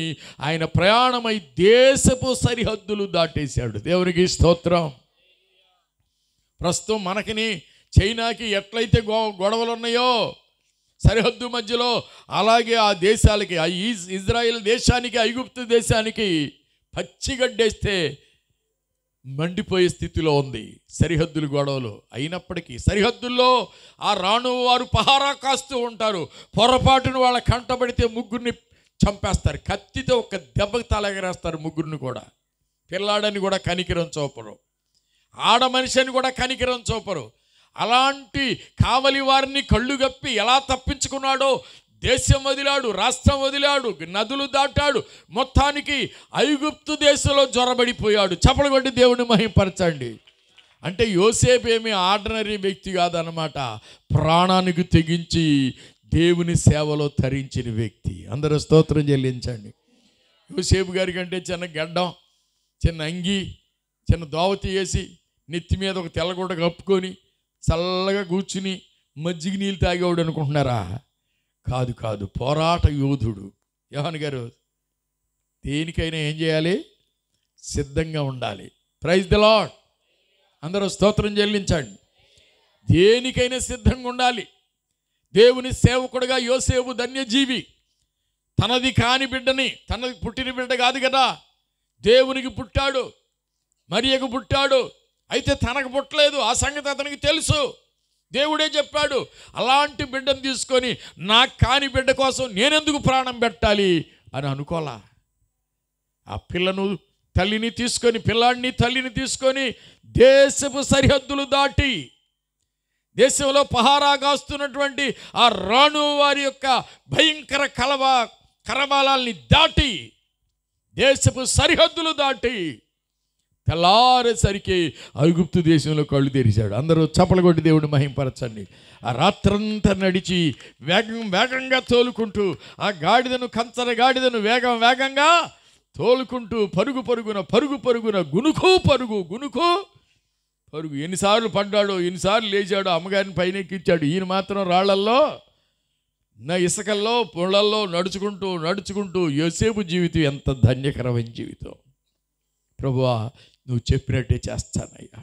ఆయన ప్రయాణమై దేశపు సరిహద్దులు దాటేశాడు. దేవునికి స్తోత్రం. ప్రస్తుతం మనకిని చైనాకి ఎట్లయితే గొడవలు ఉన్నాయో సరిహద్దు మధ్యలో, అలాగే ఆ దేశాలకి, ఆ ఇజ్రాయెల్ దేశానికి, ఐగుప్తు దేశానికి పచ్చిగడ్డేస్తే మండిపోయే స్థితిలో ఉంది సరిహద్దులు గొడవలు. అయినప్పటికీ సరిహద్దుల్లో ఆ రాణువు వారు పహారా కాస్తూ ఉంటారు. పొరపాటును వాళ్ళ కంటబడితే ముగ్గురిని చంపేస్తారు, కత్తితో ఒక దెబ్బకి తలెగరేస్తారు ముగ్గురిని కూడా. పిల్లాడని కూడా కనికరం చూపరు, ఆడ మనిషిని కూడా కనికరం చూపరు. అలాంటి కావలి వారిని కళ్ళు గప్పి ఎలా తప్పించుకున్నాడో, దేశం వదిలాడు, రాష్ట్రం వదిలాడు, నదులు దాటాడు, మొత్తానికి ఐగుప్తు దేశంలో జ్వరబడిపోయాడు. చప్పలు కొట్టి దేవుని మహిమపరచండి. అంటే యోసేపు ఏమి ఆర్డినరీ వ్యక్తి కాదన్నమాట, ప్రాణానికి తెగించి దేవుని సేవలో తరించిన వ్యక్తి. అందరూ స్తోత్రం చెల్లించండి. యోసేపు గారి కంటే చిన్న గడ్డం, చిన్న అంగి, చిన్న దోవతి వేసి నెత్తి మీద ఒక తెల్లగుడ్డ కప్పుకొని చల్లగా కూర్చుని మజ్జిగ నీళ్ళు తాగేవాడు అనుకుంటున్నారా? కాదు, పోరాట యోధుడు. యోహాను గారు దేనికైనా ఏం చేయాలి? సిద్ధంగా ఉండాలి. Praise the Lord. అందరూ స్తోత్రం చెల్లించండి. దేనికైనా సిద్ధంగా ఉండాలి. దేవుని సేవకుడుగా యోసేపు ధన్యజీవి. తనది కాని బిడ్డని, తనది పుట్టిన బిడ్డ కాదు కదా, దేవునికి పుట్టాడు, మరియకు పుట్టాడు. అయితే తనకు పుట్టలేదు, ఆ సంగతి అతనికి తెలుసు. దేవుడే చెప్పాడు, అలాంటి బిడ్డను తీసుకొని నాకు కాని బిడ్డ కోసం నేనెందుకు ప్రాణం పెట్టాలి అని అనుకోలా. ఆ పిల్లాడిని తల్లిని తీసుకొని దేశపు సరిహద్దులు దాటి, దేశంలో పహారా కాస్తున్నటువంటి ఆ రాణు వారి యొక్క భయంకర కరవాలాల్ని దాటి దేశపు సరిహద్దులు దాటి తెల్లారేసరికి ఐగుప్తు దేశంలో కళ్ళు తెరిచాడు. అందరూ చప్పలు కొట్టి దేవుడిని మహింపరచండి. ఆ రాత్రంతా నడిచి వేగంగా తోలుకుంటూ ఆ గాడిదను, కంచర గాడిదను వేగంగా తోలుకుంటూ పరుగున పరుగు ఎన్నిసార్లు పడ్డాడో, ఎన్నిసార్లు లేచాడో, అమ్మగారిని పైన ఎక్కించాడు. ఈయన మాత్రం రాళ్లల్లో, ఇసుకల్లో, పొళ్ళల్లో నడుచుకుంటూ యోసేపు జీవితం ఎంత ధన్యకరమైన జీవితం. ప్రభువా, నువ్వు చెప్పినట్టే చేస్తానయ్యా.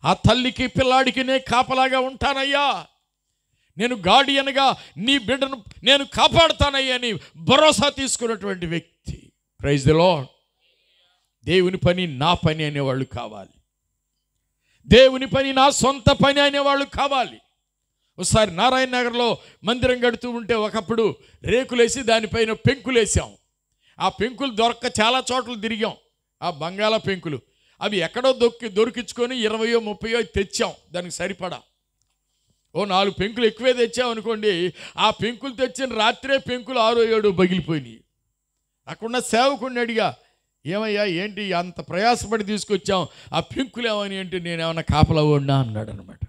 ఆ తల్లికి పిల్లాడికి నేను కాపలాగా ఉంటానయ్యా. నేను గార్డియన్గా నీ బిడ్డను నేను కాపాడుతానయ్యా అని భరోసా తీసుకున్నటువంటి వ్యక్తి. Praise the Lord. దేవుని పని నా పని అనేవాళ్ళు కావాలి. దేవుని పని నా సొంత పని అనేవాళ్ళు కావాలి. ఒకసారి నారాయణ నగర్లో మందిరం కడుతూ ఉంటే ఒకప్పుడు రేకులేసి దానిపైన పెంకులేసాం. ఆ పెంకులు దొరక్క చాలా చోట్ల తిరిగాం. ఆ బంగాళ పెంకులు అవి ఎక్కడో దొరికించుకొని 20-30 తెచ్చాం. దానికి సరిపడా 4 పెంకులు ఎక్కువే తెచ్చాం అనుకోండి. ఆ పెంకులు తెచ్చిన రాత్రే పెంకులు 6-7 పగిలిపోయినాయి. అక్కడున్న సేవకుడిని అడిగా, ఏమయ్యా ఏంటి అంత ప్రయాసపడి తీసుకొచ్చాం, ఆ పెంకులు ఏమని అంటే, నేనేమన్నా కాపలా ఉన్నా అన్నాడు అనమాట.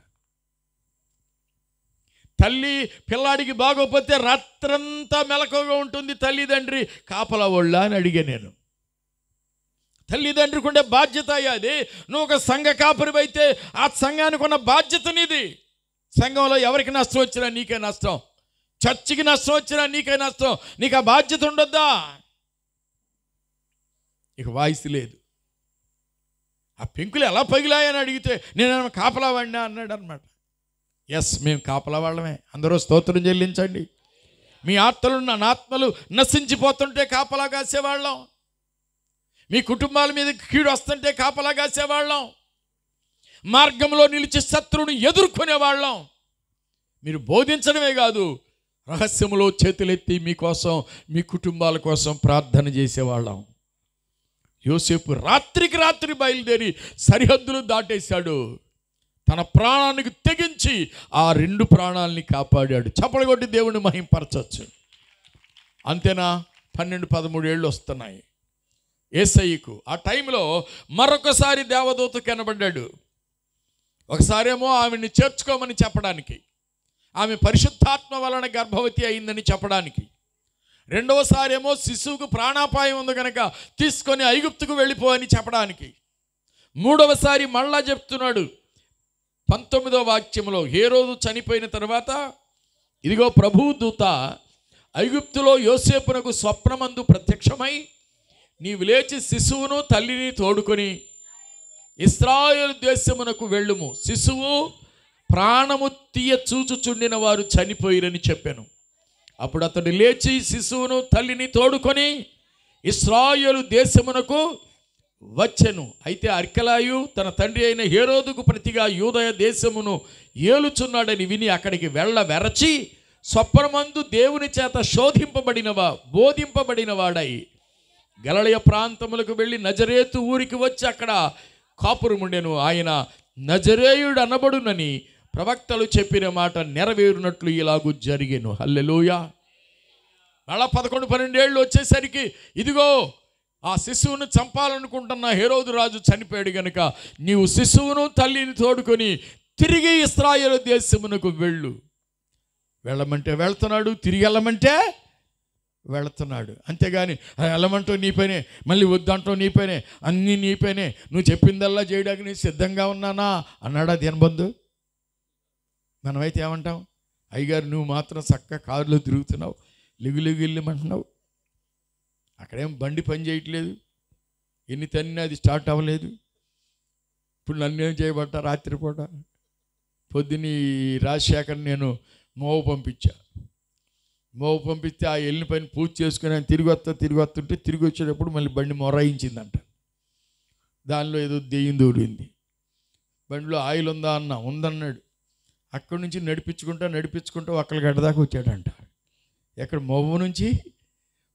తల్లి పిల్లాడికి బాగోపోతే రాత్రంతా మెలకువగా ఉంటుంది. తల్లిదండ్రి కాపలా ఒళ్ళా అని అడిగా నేను. తల్లిదండ్రికి ఉండే బాధ్యత అది. నువ్వు ఒక సంఘ కాపరివైతే ఆ సంఘానికి ఉన్న బాధ్యత నీది. సంఘంలో ఎవరికి నష్టం వచ్చినా నీకే నష్టం, చర్చికి నష్టం వచ్చినా నీకే నష్టం. నీకు ఆ బాధ్యత ఉండొద్దా? ఇక వాయిస్ లేదు. ఆ పెంకులు ఎలా పగిలాయని అడిగితే నేను కాపలా వాడినా అన్నాడు అనమాట. ఎస్, మేము కాపలా వాళ్ళమే. అందరూ స్తోత్రం చెల్లించండి. మీ ఆత్మలు నా ఆత్మలు నశించిపోతుంటే కాపలా కాసేవాళ్ళం. మీ కుటుంబాల మీద కీడు వస్తుంటే కాపలా కాసేవాళ్ళం. మార్గంలో నిలిచి శత్రువుని ఎదుర్కొనేవాళ్ళం. మీరు బోధించడమే కాదు, రహస్యములో చేతులెత్తి మీకోసం, మీ కుటుంబాల కోసం ప్రార్థన చేసేవాళ్ళం. యోసేపు రాత్రికి రాత్రి బయలుదేరి సరిహద్దులు దాటేశాడు. తన ప్రాణానికి తెగించి ఆ 2 ప్రాణాలని కాపాడాడు. చప్పలు కొట్టి దేవుని మహింపరచవచ్చు. అంతేనా? 12-13 ఏళ్ళు వస్తున్నాయి యేసయ్యకు. ఆ టైంలో మరొకసారి దేవదూత కనబడ్డాడు. ఒకసారేమో ఆమెని చేర్చుకోమని చెప్పడానికి, ఆమె పరిశుద్ధాత్మ వలన గర్భవతి అయిందని చెప్పడానికి. రెండవసారి ఏమో శిశువుకు ప్రాణాపాయం ఉంది కనుక తీసుకొని ఐగుప్తుకు వెళ్ళిపో అని చెప్పడానికి. మూడవసారి మళ్ళా చెప్తున్నాడు 19వ వాక్యంలో. హేరోదు చనిపోయిన తర్వాత ఇదిగో ప్రభువు దూత ఐగుప్తులో యోసేపునకు స్వప్నమందు ప్రత్యక్షమై, నీవు లేచి శిశువును తల్లిని తోడుకొని ఇశ్రాయేలు దేశమునకు వెళ్ళుము, శిశువు ప్రాణము తీయ చూచుచుండిన వారు చనిపోయిరని చెప్పాను. అప్పుడు అతడు లేచి శిశువును తల్లిని తోడుకొని ఇశ్రాయేలు దేశమునకు వచ్చెను. అయితే అర్కెలాయు తన తండ్రి అయిన హేరోదుకు ప్రతిగా యూదయ దేశమును ఏలుచున్నాడని విని అక్కడికి వెరచి స్వప్నమందు దేవుని చేత బోధింపబడినవాడై గలిలయ ప్రాంతములకు వెళ్ళి నజరేతు ఊరికి వచ్చి అక్కడ కాపురముండెను. ఆయన నజరేయుడు అనబడునని ప్రవక్తలు చెప్పిన మాట నెరవేరునట్లు ఇలాగూ జరిగెను. హల్లెలూయా. మళ్ళా 11-12 ఏళ్ళు వచ్చేసరికి ఇదిగో ఆ శిశువును చంపాలనుకుంటున్న హేరోదు రాజు చనిపోయాడు గనుక నీవు శిశువును తల్లిని తోడుకొని తిరిగి ఇశ్రాయేలు దేశమునకు వెళ్ళమంటే వెళ్తున్నాడు, తిరిగి వెళ్ళమంటే వెళుతున్నాడు. అంతేగాని వెళ్ళమంటూ నీ పైనే, మళ్ళీ వద్దంటూ నీ పైనే, అన్నీ నీ పైనే, నువ్వు చెప్పిందల్లా చేయడానికి నేను సిద్ధంగా ఉన్నానా అన్నాడా దీనబంధు? మనమైతే ఏమంటాం? అయ్యగారు నువ్వు మాత్రం చక్కగా కారులో తిరుగుతున్నావు, లిగులిగిల్లిమంటున్నావు, అక్కడేం బండి పని చేయట్లేదు, ఎన్ని తన్ని అది స్టార్ట్ అవ్వలేదు. ఇప్పుడు నన్ను ఏం చేయబట్ట? రాత్రిపూట పొద్దుని రాజశేఖర్ నేను మోవ పంపిస్తే ఆ వెళ్ళిన పైన పూజ చేసుకుని ఆయన తిరిగి వస్తుంటే తిరిగి వచ్చేటప్పుడు మళ్ళీ బండి మొరాయించిందంట. దానిలో ఏదో దెయ్యం దూరింది. బండిలో ఆయిల్ ఉందా అన్న, ఉందన్నాడు. అక్కడి నుంచి నడిపించుకుంటూ ఒక్కలగడ్డ దాకా వచ్చాడంట. ఎక్కడ మోవ నుంచి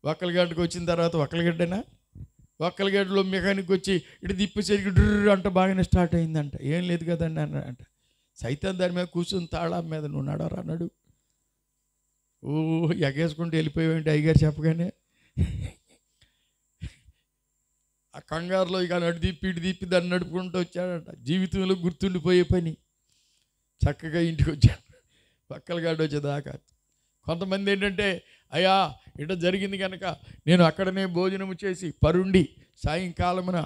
ఒక్కలగడ్డకు వచ్చిన తర్వాత ఒక్కలగడ్డలో మెకానిక్ వచ్చి ఇటు తిప్పేసరికి డ్రర్ అంట బాగానే స్టార్ట్ అయిందంట. ఏం లేదు కదండి అన్నాడంట. సైతం దాని మీద కూర్చుని తాళం మీద నువ్వు నడవరా అన్నాడు. ఎగేసుకుంటూ వెళ్ళిపోయావంటే అయ్యగారు చెప్పగానే ఆ కంగారులో ఇక అటు తిప్పి ఇటు తిప్పి దాన్ని నడుపుకుంటూ వచ్చాడంట. జీవితంలో గుర్తుండిపోయే పని. చక్కగా ఇంటికి వచ్చాడు, పక్కలగాడు వచ్చేదాకా. కొంతమంది ఏంటంటే, అయ్యా ఇట జరిగింది కనుక నేను అక్కడనే భోజనము చేసి పరుండి సాయంకాలమున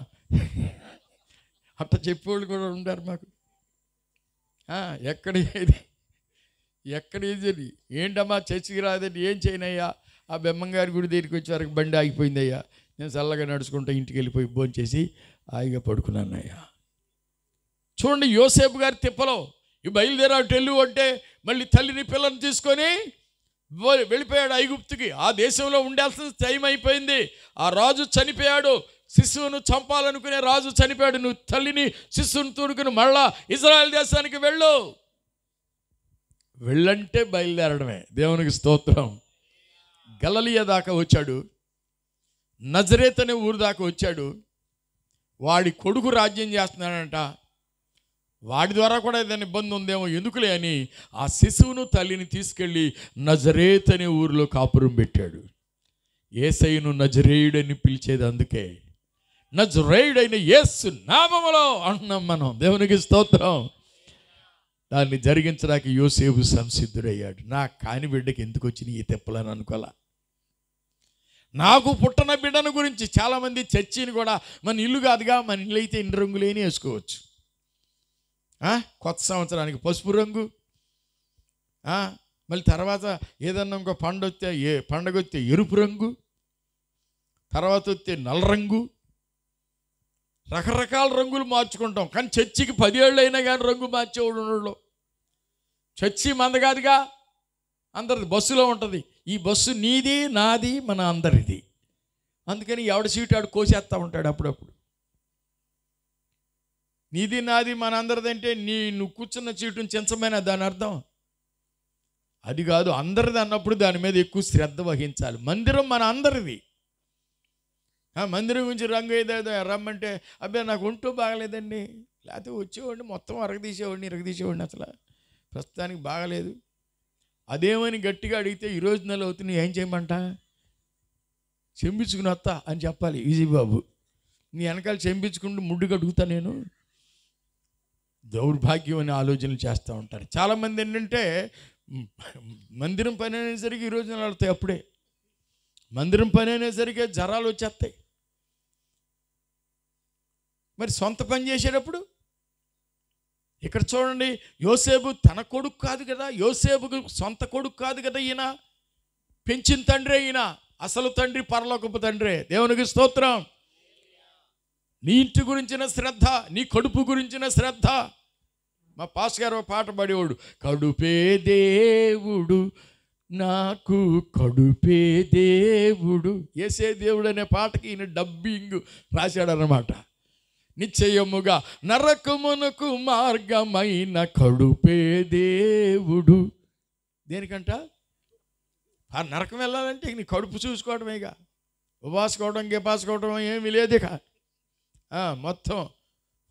అట్ట చెప్పేవాళ్ళు కూడా ఉంటారు మాకు. ఎక్కడ ఏది ఏంటమ్మా చర్చికి రాదండి, ఏం చేయనయ్యా, ఆ బెమ్మంగారి గుడి దగ్గరికి వచ్చే వరకు బండి ఆగిపోయిందయ్యా, నేను చల్లగా నడుచుకుంటా ఇంటికి వెళ్ళిపోయి భోంచేసి హాయిగా పడుకున్నానయ్యా. చూడండి యోసేపు గారి తిప్పలో ఈ బయలుదేరాడు టెల్లు అంటే మళ్ళీ తల్లిని పిల్లని తీసుకొని వెళ్ళిపోయాడు ఐగుప్తుకి. ఆ దేశంలో ఉండాల్సిన టైం అయిపోయింది. ఆ రాజు చనిపోయాడు, శిశువును చంపాలనుకునే రాజు చనిపోయాడు. నువ్వు తల్లిని శిశువును తోడుకుని మళ్ళా ఇజ్రాయెల్ దేశానికి వెళ్ళంటే బయలుదేరడమే. దేవునికి స్తోత్రం. గలిలయ దాకా వచ్చాడు, నజరేత్ అనే ఊరు దాకా వచ్చాడు. వాడి కొడుకు రాజ్యం చేస్తున్నాడంట. వాడి ద్వారా కూడా ఏదైనా ఇబ్బంది ఉందేమో ఎందుకులే అని ఆ శిశువును తల్లిని తీసుకెళ్ళి నజరేత్ అనే ఊరిలో కాపురం పెట్టాడు. యేసయ్యను నజరేయుడని పిలిచేది అందుకే. నజరేయుడైన యేసు నామములో అంటున్నాం మనం. దేవునికి స్తోత్రం. దాన్ని జరిగించడానికి యోసేపు సంసిద్ధుడయ్యాడు. నా కాని బిడ్డకి ఎందుకు వచ్చిన ఈ తెప్పలని అనుకోలే. నాకు పుట్టన బిడ్డను గురించి చాలామంది చర్చిని కూడా మన ఇల్లు కాదుగా, మన ఇల్లు అయితే ఇన్ని రంగులేని వేసుకోవచ్చు. కొత్త సంవత్సరానికి పసుపు రంగు, మళ్ళీ తర్వాత ఏదన్నా ఇంకో పండగ వస్తే ఎరుపు రంగు, తర్వాత వస్తే నల్ల రంగు, రకరకాల రంగులు మార్చుకుంటాం. కానీ చర్చికి 10 ఏళ్ళు అయినా కానీ రంగు మార్చేవాడు ఉండడు. చర్చి మంద కాదుగా, అందరిది. బస్సులో ఉంటుంది. ఈ బస్సు నీది నాది మన అందరిది. అందుకని ఎవడ సీటు ఆడు కోసేస్తూ ఉంటాడు అప్పుడప్పుడు. నీది నాది మన అందరిది అంటే నువ్వు కూర్చున్న సీటుని చించమైనా దాని అర్థం అది కాదు. అందరిది అన్నప్పుడు దాని మీద ఎక్కువ శ్రద్ధ వహించాలి. మందిరం మన అందరిది. మందిరం గురించి రంగు ఏదో రమ్మంటే అబ్బాయి నాకు ఒంటూ బాగలేదండి, లేకపోతే వచ్చేవాడిని మొత్తం ఇరగదీసేవాడిని అసలు ప్రస్తుతానికి బాగలేదు అదేమని గట్టిగా అడిగితే ఈరోజు నెల అవుతుంది ఏం చేయమంట, చెంపించుకుని వస్తా అని చెప్పాలి. ఈజీ బాబు నీ వెనకాల చెంపించుకుంటూ ముడ్డుగా అడుగుతా నేను. దౌర్భాగ్యం అని ఆలోచనలు చేస్తూ ఉంటారు చాలామంది. ఏంటంటే మందిరం పని అనేసరికి ఈరోజు నెల అవుతాయి, అప్పుడే మందిరం పని అనేసరికి జ్వరాలు వచ్చేస్తాయి. మరి సొంత పని చేసేటప్పుడు ఇక్కడ చూడండి, యోసేపు తన కొడుకు కాదు కదా, యోసేపుకు సొంత కొడుకు కాదు కదా, ఈయన పెంచిన తండ్రే, ఈయన అసలు తండ్రి పరలోకపు తండ్రే. దేవునికి స్తోత్రం. నీ ఇంటి గురించిన శ్రద్ధ, నీ కడుపు గురించిన శ్రద్ధ. మా పాస్ గారు పాట పాడేవాడు, కడుపే దేవుడు నాకు కడుపే దేవుడు. యేసే దేవుడు అనే పాటకి ఈయన డబ్బింగ్ రాశాడనమాట. నిశ్చయముగా నరకమునకు మార్గమైన కడుపే దేవుడు. దేనికంట? ఆ నరకం వెళ్ళాలంటే నీ కడుపు చూసుకోవడమేగా. ఉపాసుకోవడం గిపాసుకోవడం ఏమీ లేదు ఇక. మొత్తం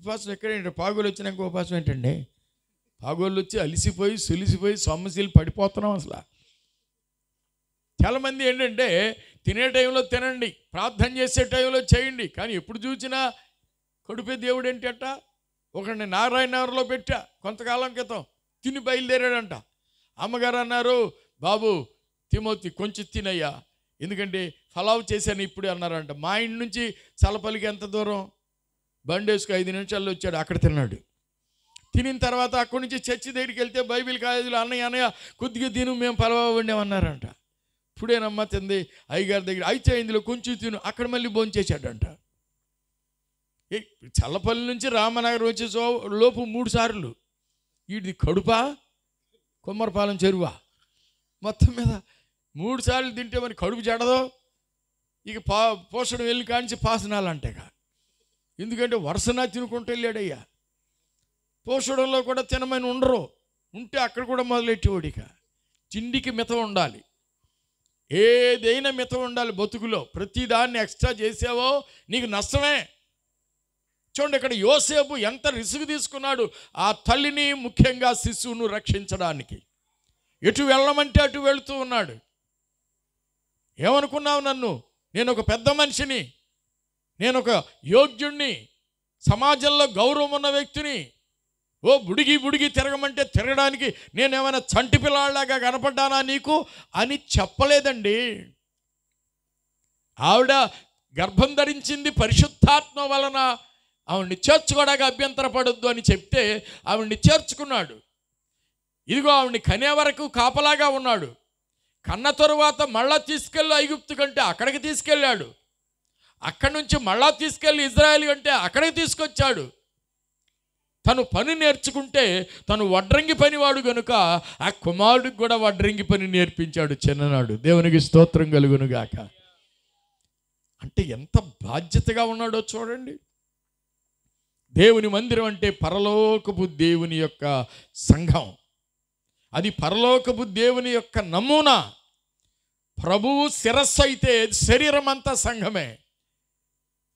ఉపాసం ఎక్కడేంటి? పాగోలు వచ్చినాక ఉపాసం ఏంటండి? పాగోళ్ళు వచ్చి అలిసిపోయి సులిసిపోయి సొమ్మసిలు పడిపోతున్నాం అసలు. చాలామంది ఏంటంటే తినే టైంలో తినండి, ప్రార్థన చేసే టైంలో చేయండి, కానీ ఎప్పుడు చూసినా కడుపే దేవుడు ఏంటి అంట. ఒకడిని నారాయణనగర్లో పెట్టా కొంతకాలం క్రితం, తిని బయలుదేరాడంట. అమ్మగారు అన్నారు, బాబు తిమోతి కొంచెం తినయ్యా, ఎందుకంటే ఫలావ్ చేశాను ఇప్పుడు అన్నారంట. మా ఇంటి నుంచి చలపల్లికి ఎంత దూరం? బండి వేసుకు 5 నిమిషాల్లో వచ్చాడు, అక్కడ తిన్నాడు. తినిన తర్వాత అక్కడి నుంచి చర్చి దగ్గరికి వెళ్తే బైబిల్ కాలేజీలో అన్నయ్య కొద్దిగా తిను, మేము ఫలావ్ వండామన్నారంట. ఇప్పుడేనమ్మా తింది అయ్యగారి దగ్గర. అయితే ఇందులో కొంచెం తిను, అక్కడ మళ్ళీ భోంచేశాడంట. చల్లపల్లి నుంచి రామనగరం వచ్చే లోపు 3 సార్లు. వీడిది కడుపా కొమ్మరపాలెం చెరువా? మొత్తం మీద 3 సార్లు తింటే మరి కడుపు చెడదో. ఇక పోషడం వెళ్ళి కానించి పాసనాలు అంటేగా, ఎందుకంటే వరుసనా తినుకుంటూ వెళ్ళాడయ్యా. పోషడంలో కూడా తినమని ఉండరు, ఉంటే అక్కడ కూడా మొదలెట్టేవాడు. ఇక తిండికి మిత ఉండాలి, ఏదైనా మిత ఉండాలి బతుకులో. ప్రతిదాన్ని ఎక్స్ట్రా చేసావో నీకు నష్టమే. చూడండి, ఇక్కడ యోసేపు ఎంత రిస్క్ తీసుకున్నాడు ఆ తల్లిని, ముఖ్యంగా శిశువును రక్షించడానికి. ఎటు వెళ్ళమంటే అటు వెళుతూ ఉన్నాడు. ఏమనుకున్నావు నన్ను? నేను ఒక పెద్ద మనిషిని, నేను ఒక యోగ్యుణ్ణి, సమాజంలో గౌరవం ఉన్న వ్యక్తిని, బుడిగి తిరగమంటే తిరగడానికి నేనేమైనా చంటి పిల్లాళ్ళలాగా కనపడ్డానా నీకు అని చెప్పలేదండి. ఆవిడ గర్భం ధరించింది పరిశుద్ధాత్మ వలన, ఆవిడ్ని చేర్చుకోవడానికి అభ్యంతరపడొద్దు అని చెప్తే ఆవిడ్ని చేర్చుకున్నాడు. ఇదిగో ఆవిడ్ని కనే వరకు కాపలాగా ఉన్నాడు. కన్న తరువాత మళ్ళా తీసుకెళ్ళి ఐగుప్తు కంటే అక్కడికి తీసుకెళ్ళాడు. అక్కడి నుంచి మళ్ళా తీసుకెళ్ళి ఇజ్రాయేల్ అంటే అక్కడికి తీసుకొచ్చాడు. తను పని నేర్చుకుంటే తను వడ్రంగి పనివాడు కనుక ఆ కుమారుడికి కూడా వడ్రంగి పని నేర్పించాడు చిన్ననాడు. దేవునికి స్తోత్రం కలుగునుగాక. అంటే ఎంత బాధ్యతగా ఉన్నాడో చూడండి. దేవుని మందిరం అంటే పరలోకపు దేవుని యొక్క సంఘం, అది పరలోకపు దేవుని యొక్క నమూనా. ప్రభువు శిరస్సు అయితే శరీరం అంతా సంఘమే.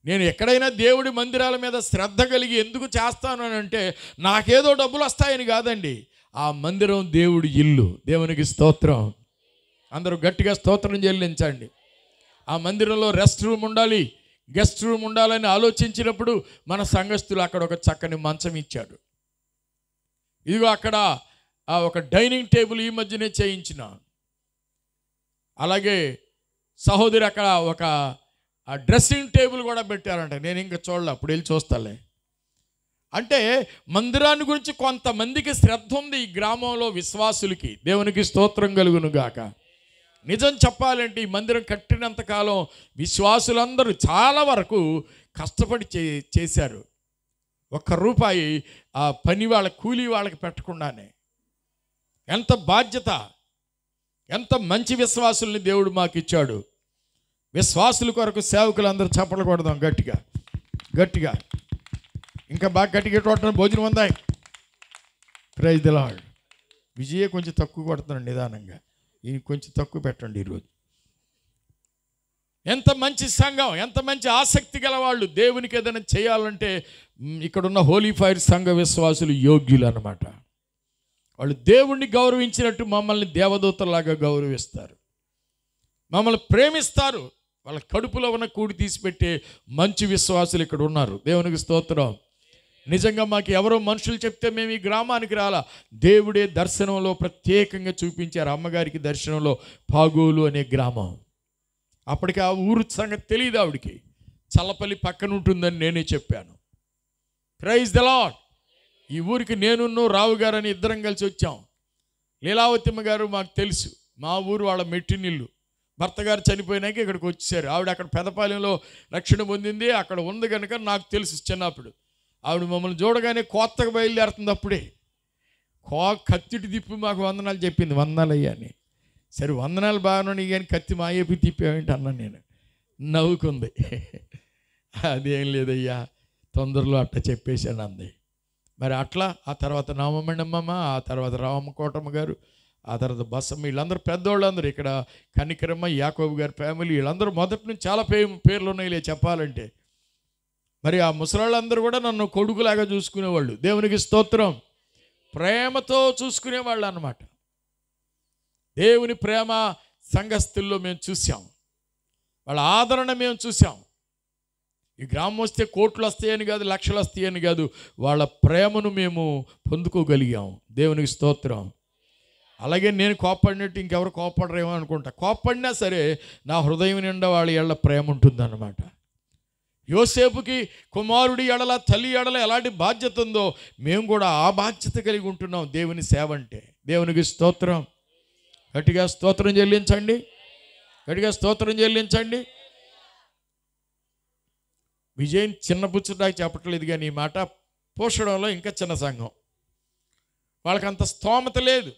నేను ఎక్కడైనా దేవుడి మందిరాల మీద శ్రద్ధ కలిగి ఎందుకు చేస్తాను అని అంటే నాకేదో డబ్బులు వస్తాయని కాదండి. ఆ మందిరం దేవుడి ఇల్లు. దేవునికి స్తోత్రం. అందరూ గట్టిగా స్తోత్రం చెల్లించండి. ఆ మందిరంలో రెస్ట్ రూమ్ ఉండాలి, గెస్ట్ రూమ్ ఉండాలని ఆలోచించినప్పుడు మన సంఘస్థులు అక్కడ ఒక చక్కని మంచం ఇచ్చాడు. ఇదిగో అక్కడ ఒక డైనింగ్ టేబుల్ ఈ మధ్యనే చేయించిన. అలాగే సహోదరి అక్కడ ఒక డ్రెస్సింగ్ టేబుల్ కూడా పెట్టారంట. నేను ఇంకా చూడలే, అప్పుడు వెళ్ళి చూస్తాలే. అంటే మందిరాన్ని గురించి కొంతమందికి శ్రద్ధ ఉంది ఈ గ్రామంలో విశ్వాసులకి. దేవునికి స్తోత్రం కలుగును గాక. నిజం చెప్పాలంటే ఈ మందిరం కట్టినంతకాలం విశ్వాసులందరూ చాలా వరకు కష్టపడి చేశారు. ₹1 ఆ పని వాళ్ళ కూలీ వాళ్ళకి పెట్టకుండానే. ఎంత బాధ్యత, ఎంత మంచి విశ్వాసుల్ని దేవుడు మాకు ఇచ్చాడు. విశ్వాసుల కొరకు సేవకులు అందరూ చప్పట్లు కొడదాం గట్టిగా గట్టిగా. ఇంకా బాగా గట్టిగా కొట్టడం. భోజనం ఉందాయి. Praise the lord. విజయ కొంచెం తక్కువ కొడుతున్నాడు నిదానంగా, ఈయన కొంచెం తక్కువ పెట్టండి ఈరోజు. ఎంత మంచి సంఘం, ఎంత మంచి ఆసక్తి గల వాళ్ళు. దేవునికి ఏదైనా చేయాలంటే ఇక్కడున్న హోలీ ఫైర్ సంఘ విశ్వాసులు యోగ్యులు అన్నమాట. వాళ్ళు దేవుణ్ణి గౌరవించినట్టు మమ్మల్ని దేవదూతలాగా గౌరవిస్తారు, మమ్మల్ని ప్రేమిస్తారు. వాళ్ళ కడుపులో ఉన్న కూడి తీసిపెట్టే మంచి విశ్వాసులు ఇక్కడ ఉన్నారు. దేవునికి స్తోత్రం. నిజంగా మాకు ఎవరో మనుషులు చెప్తే మేము ఈ గ్రామానికి రాలా. దేవుడే దర్శనంలో ప్రత్యేకంగా చూపించారు. అమ్మగారికి దర్శనంలో పాగోలు అనే గ్రామం. అప్పటికి ఆ ఊరు సంగతి తెలియదు ఆవిడికి. చల్లపల్లి పక్కన ఉంటుందని నేనే చెప్పాను. Praise the Lord. ఈ ఊరికి నేనున్నో రావు గారు అని ఇద్దరం కలిసి వచ్చాం. లీలావతిమ్మ గారు మాకు తెలుసు, మా ఊరు వాళ్ళ మెట్టినిల్లు. భర్త గారు చనిపోయినాక ఇక్కడికి వచ్చేసారు. ఆవిడ అక్కడ పెదపాలెంలో రక్షణ పొందింది, అక్కడ ఉంది కనుక నాకు తెలుసు. చిన్నప్పుడు ఆవిడ మమ్మల్ని చూడగానే కోత్తగా బయలుదేరుతుంది. అప్పుడే కత్తిటి తిప్పి మాకు వందనాలు చెప్పింది. వందనాలయ్యా అని. సరే వందనాలు బాగానే కానీ కత్తి మాయేపి తిప్పేవేంటి అన్నా. నేను నవ్వుకుంది. అదేం లేదయ్యా, తొందరలో అట్ట చెప్పేశాను అంది. మరి అట్లా ఆ తర్వాత నామమండమ్మ, ఆ తర్వాత రామకోటమ్మ గారు, ఆ తర్వాత బసమ్మ, వీళ్ళందరూ పెద్దోళ్ళందరూ ఇక్కడ కనికరమ్మ, యాకోబు గారి ఫ్యామిలీ, వీళ్ళందరూ మొదటి నుంచి చాలా పేర్లు ఉన్నాయిలే చెప్పాలంటే. మరి ఆ ముసలాళ్ళందరూ కూడా నన్ను కొడుకులాగా చూసుకునేవాళ్ళు. దేవునికి స్తోత్రం. ప్రేమతో చూసుకునేవాళ్ళు అన్నమాట. దేవుని ప్రేమ సంఘస్థుల్లో మేము చూసాం, వాళ్ళ ఆదరణ మేము చూసాం. ఈ గ్రామం వస్తే కోట్లు వస్తాయని కాదు, లక్షలు వస్తాయని కాదు, వాళ్ళ ప్రేమను మేము పొందుకోగలిగాం. దేవునికి స్తోత్రం. అలాగే నేను కోప్పడినట్టు ఇంకెవరు కోప్పడరేమో అనుకుంటా. కోప్పడినా సరే నా హృదయం నిండా వాళ్ళ ఎడల ప్రేమ ఉంటుందన్నమాట. యోసేపుకి కుమారుడి ఎడల, తల్లి ఎడల ఎలాంటి బాధ్యత ఉందో మేము కూడా ఆ బాధ్యత కలిగి ఉంటున్నాం. దేవుని సేవ అంటే. దేవునికి స్తోత్రం. గట్టిగా స్తోత్రం చెల్లించండి, గట్టిగా స్తోత్రం చెల్లించండి. విజయం చిన్నపుచ్చుటాకి చెప్పట్లేదు కానీ ఈ మాట పోషడంలో ఇంకా చిన్న సంఘం, వాళ్ళకంత స్తోమత లేదు.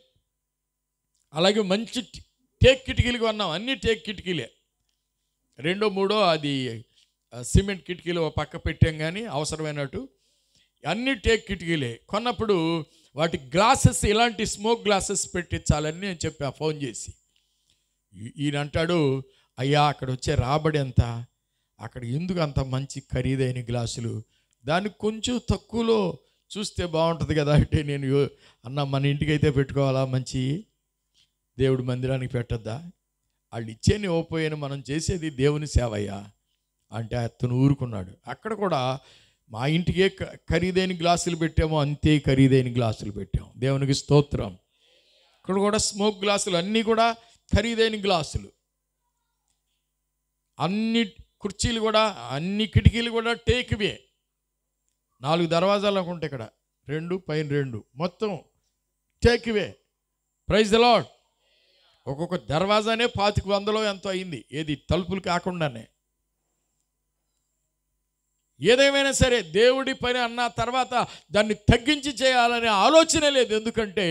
అలాగే మంచి టేక్ కిటికీలు కొన్నాం, అన్ని టేక్ కిటికీలే. 2, 3 అది సిమెంట్ కిటికీలు పక్క పెట్టాం, కానీ అవసరమైనట్టు అన్ని టేక్ కిటికీలే. కొన్నప్పుడు వాటి గ్లాసెస్ ఇలాంటి స్మోక్ గ్లాసెస్ పెట్టించాలని నేను చెప్పా ఫోన్ చేసి. ఈయన అంటాడు, అయ్యా అక్కడ వచ్చే రాబడి ఎంత, అక్కడ ఎందుకు అంత మంచి ఖరీదైన గ్లాసులు, దానికి కొంచెం తక్కువలో చూస్తే బాగుంటుంది కదా అంటే నేను అన్న మన ఇంటికైతే పెట్టుకోవాలా, మంచి దేవుడి మందిరానికి పెట్టద్దా? వాళ్ళు ఇచ్చేని ఓపోయిన మనం చేసేది దేవుని సేవయ్యా. అంటే అతను ఊరుకున్నాడు. అక్కడ కూడా మా ఇంటికి ఏ ఖరీదైన గ్లాసులు పెట్టామో అంతే ఖరీదైన గ్లాసులు పెట్టాము. దేవునికి స్తోత్రం. ఇక్కడ కూడా స్మోక్ గ్లాసులు అన్నీ కూడా ఖరీదైన గ్లాసులు. అన్ని కుర్చీలు కూడా, అన్ని కిటికీలు కూడా టేక్వే. 4 దర్వాజాలు అనుకుంటే ఇక్కడ 2 పైన 2 మొత్తం టేక్వే. Praise the lord. ఒక్కొక్క దర్వాజానే 2500 ఎంతో అయింది, ఏది తలుపులు కాకుండానే. ఏదేమైనా సరే దేవుడి పని అన్న తర్వాత దాన్ని తగ్గించి చేయాలనే ఆలోచన లేదు. ఎందుకంటే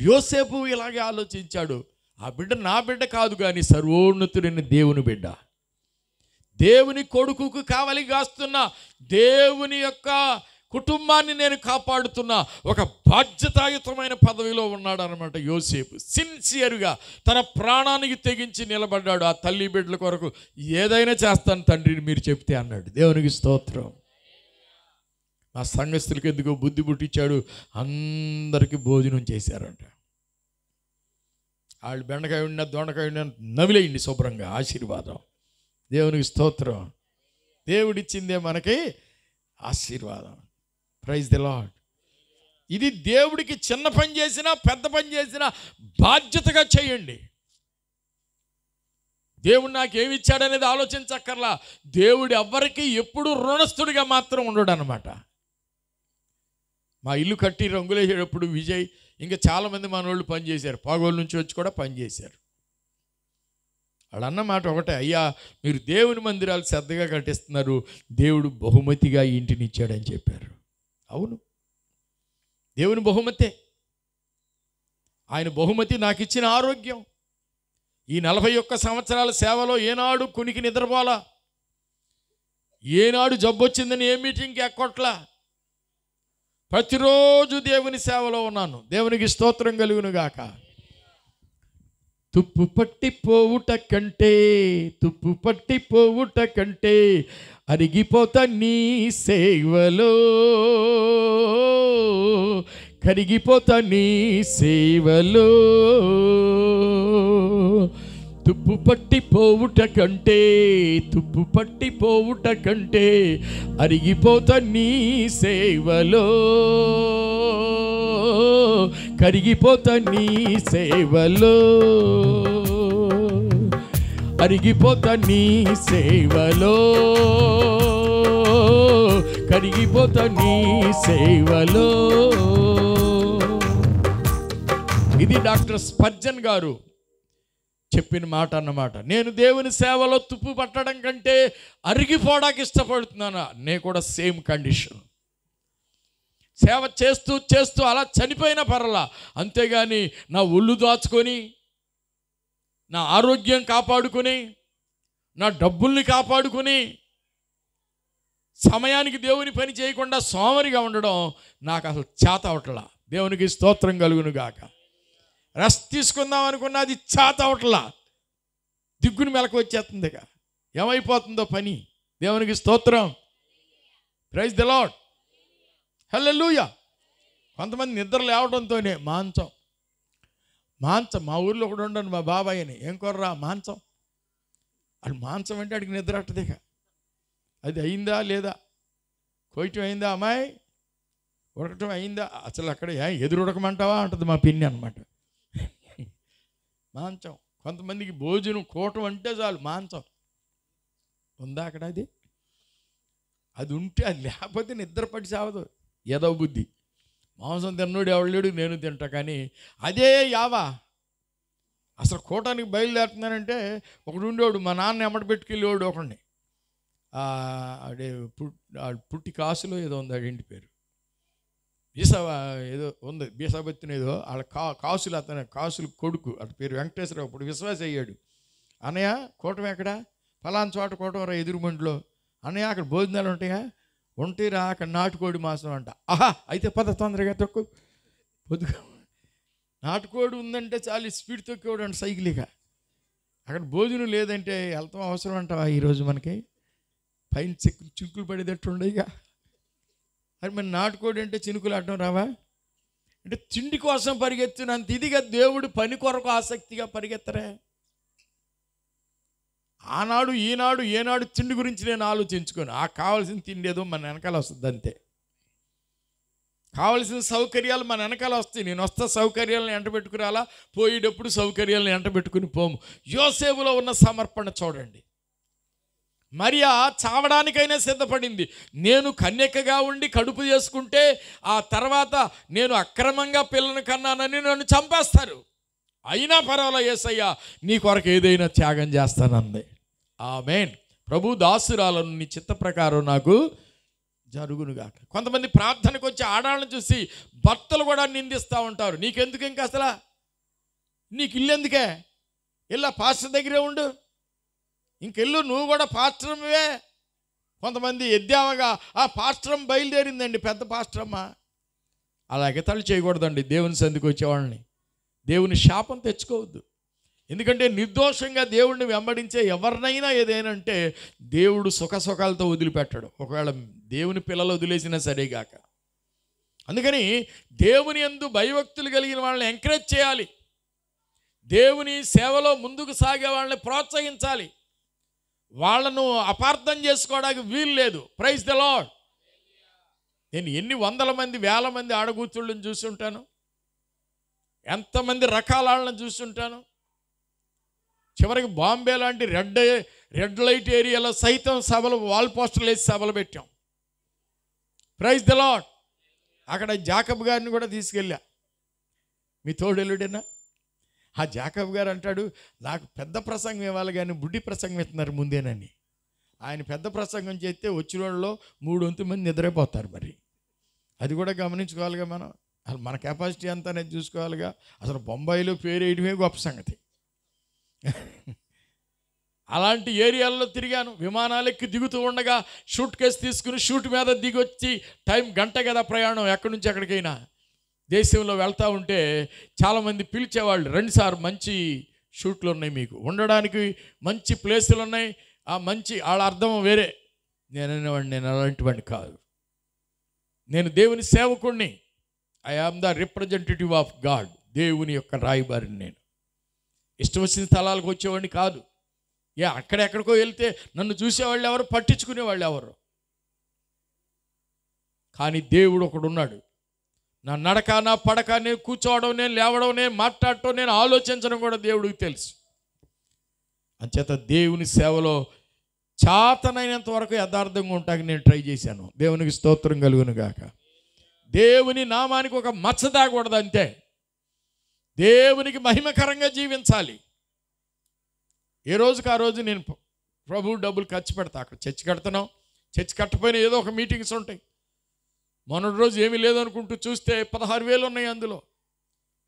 యోసేపు ఇలాగే ఆలోచించాడు, ఆ బిడ్డ నా బిడ్డ కాదు కానీ సర్వోన్నతుడైన దేవుని బిడ్డ, దేవుని కొడుకుకు కావలి కాస్తున్న, దేవుని యొక్క కుటుంబాన్ని నేను కాపాడుతున్న ఒక బాధ్యతాయుతమైన పదవిలో ఉన్నాడు అనమాట యోసేపు. సిన్సియర్గా తన ప్రాణానికి తెగించి నిలబడ్డాడు. ఆ తల్లి బిడ్డల కొరకు ఏదైనా చేస్తాను తండ్రిని మీరు చెప్తే అన్నాడు. దేవునికి స్తోత్రం. ఆ సంఘస్థులకి ఎందుకో బుద్ధి పుట్టించాడు, అందరికీ భోజనం చేశారంట. వాళ్ళు బెండకాయ ఉండినా దొండకాయ ఉండినా నవిలేయండి శుభ్రంగా, ఆశీర్వాదం. దేవునికి స్తోత్రం. దేవుడిచ్చిందే మనకి ఆశీర్వాదం. Praise the Lord. ఇది దేవుడికి చిన్న పని చేసినా పెద్ద పని చేసినా బాధ్యతగా చేయండి. దేవుడు నాకు ఏమి ఇచ్చాడనేది ఆలోచించక్కర్లా. దేవుడు ఎవ్వరికి ఎప్పుడు రుణస్థుడిగా మాత్రం ఉండడు అనమాట. మా ఇల్లు కట్టి రంగులేసేటప్పుడు విజయ్ ఇంకా చాలామంది మన వాళ్ళు పనిచేశారు, పాగోలు నుంచి వచ్చి కూడా పనిచేశారు. వాళ్ళు అన్నమాట ఒకటే, అయ్యా మీరు దేవుని మందిరాలు శ్రద్ధగా కట్టిస్తున్నారు, దేవుడు బహుమతిగా ఇంటిని ఇచ్చాడని చెప్పారు. అవును, దేవుని బహుమతే. ఆయన బహుమతి నాకు ఇచ్చిన ఆరోగ్యం. ఈ 41 సంవత్సరాల సేవలో ఏనాడు కునికి నిద్రపోలా, ఏనాడు జబ్బు వచ్చిందని ఏ మీటింగ్కి ఎక్కొట్లా. ప్రతిరోజు దేవుని సేవలో ఉన్నాను. దేవునికి స్తోత్రం కలుగును గాక. తుప్పు పట్టిపోవుట కంటే అరిగిపోతా నీ సేవలో, కరిగిపోతా నీ సేవలో. తుప్పు పట్టిపోవుట కంటే అరిగిపోతా నీ సేవలో, కరిగిపోతా నీ సేవలో, అరిగిపోతా నీ సేవలో, కరిగిపోతా నీ సేవలో. ఇది డాక్టర్ స్పర్జన్ గారు చెప్పిన మాట అన్నమాట. నేను దేవుని సేవలో తుప్పు పట్టడం కంటే అరిగిపోవడానికి ఇష్టపడుతున్నాను. నేను కూడా సేమ్ కండిషన్. సేవ చేస్తూ చేస్తూ అలా చనిపోయిన పర్లా, అంతేగాని నా ఒళ్ళు దాచుకొని, నా ఆరోగ్యం కాపాడుకొని, నా డబ్బుల్ని కాపాడుకొని, సమయానికి దేవుని పని చేయకుండా సోమరిగా ఉండడం నాకు అసలు చేత అవట్లా. దేవునికి స్తోత్రం కలుగును గాక. రెస్ట్ తీసుకుందాం అనుకున్నా అది చేత అవట్లా, దిగ్గుని మెలకు వచ్చేస్తుంది. ఏమైపోతుందో పని. దేవునికి స్తోత్రం. Praise the lord. హల్లెలూయా. కొంతమంది నిద్ర లేవడంతోనే మాంసం. మా ఊర్లో కూడా ఉండను, మా బాబాయ్ అని, ఏం కొర్రా మాంసం. అది మాంసం అంటే అడిగి నిద్ర అట్టదిక. అది అయిందా లేదా, కోయటం అయిందా, అమ్మాయి ఉడకటం అయిందా, అసలు అక్కడ ఎదురు ఉడకమంటావా అంటది మా పిన్ని అనమాట. మాంసం. కొంతమందికి భోజనం కూటం అంటే చాలు మాంసం. ఉందా అక్కడ? అది ఉంటే, అది లేకపోతే నిద్రపడి సావదు. ఏదో బుద్ధి. మాంసం తిన్నోడు ఎవడు లేడు, నేను తింటా. కానీ అదే యావా. అసలు కూటానికి బయలుదేరుతున్నానంటే ఒకడు ఉండేవాడు, మా నాన్న ఎమ్మటి పెట్టుకెళ్ళేవాడు ఒకడిని. అదే పుట్టి కాసులో ఏదో ఉంది ఇంటి పేరు, ఏదో ఉంది, బీసాబత్తిన ఏదో. వాళ్ళ కాసులు, అతను కాసులు కొడుకు, అటు పేరు వెంకటేశ్వరరావు. ఇప్పుడు విశ్వాస అయ్యాడు. అన్నయ్య కూటమి ఎక్కడ? ఫలానా చోట కూటమి రా, ఎదురుమండిలో. అన్నయ్య అక్కడ భోజనాలు ఉంటాయా? ఉంటాయిరా, అక్కడ నాటుకోడి మాంసం అంట. ఆహా, అయితే పద తొందరగా తొక్కు. పొద్దుగా నాటుకోడి ఉందంటే చాలు స్పీడ్ తొక్కేవాడు అంట సైకిల్గా. అక్కడ భోజనం లేదంటే వెళ్తాం అవసరం అంటావా ఈరోజు మనకి? పైన చినుకులు పడేటట్టు ఉండేగా. అది మరి నాటుకోడి అంటే చినుకులు ఆడటం రావా? అంటే తిండి కోసం పరిగెత్తినంత ఇదిగా దేవుడు పని కొరకు ఆసక్తిగా పరిగెత్తరే. ఆనాడు ఈనాడు ఏనాడు తిండి గురించి నేను ఆలోచించుకోను. ఆ కావాల్సిన తిండి ఏదో మన వెనకాల వస్తుంది అంతే. కావలసిన సౌకర్యాలు మన వెనకాల వస్తాయి. నేను వస్తా సౌకర్యాలను ఎంట పెట్టుకురాలా, పోయేటప్పుడు సౌకర్యాలను ఎంట పెట్టుకుని పోము. యోసేపులో ఉన్న సమర్పణ చూడండి. మరియా చావడానికైనా సిద్ధపడింది. నేను కన్యకగా ఉండి కడుపు చేసుకుంటే ఆ తర్వాత నేను అక్రమంగా పిల్లను కన్నానని నన్ను చంపేస్తారు, అయినా పర్వాలేదు యేసయ్యా నీ కొరకు ఏదైనా త్యాగం చేస్తానంది. ఆమేన్. ప్రభు దాసురాలను నీ చిత్త ప్రకారం నాకు జరుగునుగాక. కొంతమంది ప్రార్థనకు వచ్చి ఆడాళ్ళని చూసి భర్తలు కూడా నిందిస్తూ ఉంటారు. నీకెందుకు ఇంకా అసలు, నీకు ఇల్లు ఎందుకే, ఇలా పాస్టర్ దగ్గరే ఉండు, ఇంకెళ్ళు, నువ్వు కూడా పాస్టరమే. కొంతమంది ఎద్దావగా ఆ పాస్టరం బయలుదేరిందండి, పెద్ద పాస్టరమ్మ. అలా ఎగతాళి చేయకూడదండి. దేవుని సంధికి వచ్చేవాళ్ళని దేవుని శాపం తెచ్చుకోవద్దు. ఎందుకంటే నిర్దోషంగా దేవుడిని వెంబడించే ఎవరినైనా ఏదైనా అంటే దేవుడు సుఖసుఖాలతో వదిలిపెట్టాడు, ఒకవేళ దేవుని పిల్లలు వదిలేసినా సరేగాక. అందుకని దేవుని యందు భయభక్తులు కలిగిన వాళ్ళని ఎంకరేజ్ చేయాలి. దేవుని సేవలో ముందుకు సాగే వాళ్ళని ప్రోత్సహించాలి. వాళ్ళను అపార్థం చేసుకోవడానికి వీలు లేదు. Praise the Lord. నేను ఎన్ని వందల మంది వేల మంది ఆడగూతుళ్ళని చూస్తుంటాను, ఎంతమంది రకాల వాళ్ళని చూస్తుంటాను. చివరికి బాంబే లాంటి రెడ్ లైట్ ఏరియాలో సైతం సభలు, వాల్ పోస్టర్లు వేసి సభలు పెట్టాం. Praise the Lord. అక్కడ జాకబ్ గారిని కూడా తీసుకెళ్ళా, మీ తోడెల్లుడేనా. ఆ జాకబ్ గారు అంటాడు, నాకు పెద్ద ప్రసంగం ఇవ్వాలి కానీ బుడ్డి ప్రసంగం ఇస్తున్నారు ముందేనని. ఆయన పెద్ద ప్రసంగం చేస్తే వచ్చిన వాళ్ళలో 3/4 మంది నిద్రైపోతారు. మరి అది కూడా గమనించుకోవాలిగా మనం. అసలు మన కెపాసిటీ ఎంత అనేది చూసుకోవాలిగా. అసలు బొంబాయిలో పేరు వేయడమే గొప్ప సంగతి. అలాంటి ఏరియాల్లో తిరిగాను. విమానాలు ఎక్కి దిగుతూ ఉండగా షూట్ కేసు తీసుకుని షూట్ మీద దిగొచ్చి, టైం గంట కదా ప్రయాణం ఎక్కడి నుంచి ఎక్కడికైనా, దేశంలో వెళ్తూ ఉంటే చాలామంది పిలిచేవాళ్ళు, రండి సార్ మంచి షూట్లు ఉన్నాయి, మీకు ఉండడానికి మంచి ప్లేసులు ఉన్నాయి, ఆ మంచి వాళ్ళ అర్థం వేరే. నేను అలాంటివాడిని కాదు. నేను దేవుని సేవకుడిని. I am the representative of God. దేవుని యొక్క రాయబారిని నేను. ఇష్టం వచ్చిన స్థలాలకు వచ్చేవాడిని కాదు. అక్కడెక్కడికో వెళ్తే నన్ను చూసేవాళ్ళు ఎవరు, పట్టించుకునేవాళ్ళు ఎవరు. కానీ దేవుడు ఒకడు ఉన్నాడు. నా నడక, నా పడక, నేను కూర్చోవడం, నేను లేవడం, నేను మాట్లాడటం, నేను ఆలోచించడం కూడా దేవుడికి తెలుసు. అంచేత దేవుని సేవలో చాతనైనంత వరకు యథార్థంగా ఉంటానికి నేను ట్రై చేశాను. దేవునికి స్తోత్రం కలుగును గాక. దేవుని నామానికి ఒక మచ్చ తాగకూడదు అంతే. దేవునికి మహిమకరంగా జీవించాలి. ఏ రోజుకి ఆ రోజు నేను ప్రభు డబ్బులు ఖర్చు పెడతా. అక్కడ చర్చి కడుతున్నాం, చర్చి కట్టపోయినా ఏదో ఒక మీటింగ్స్ ఉంటాయి. మొన్నటి రోజు ఏమీ లేదనుకుంటూ చూస్తే 16,000 ఉన్నాయి. అందులో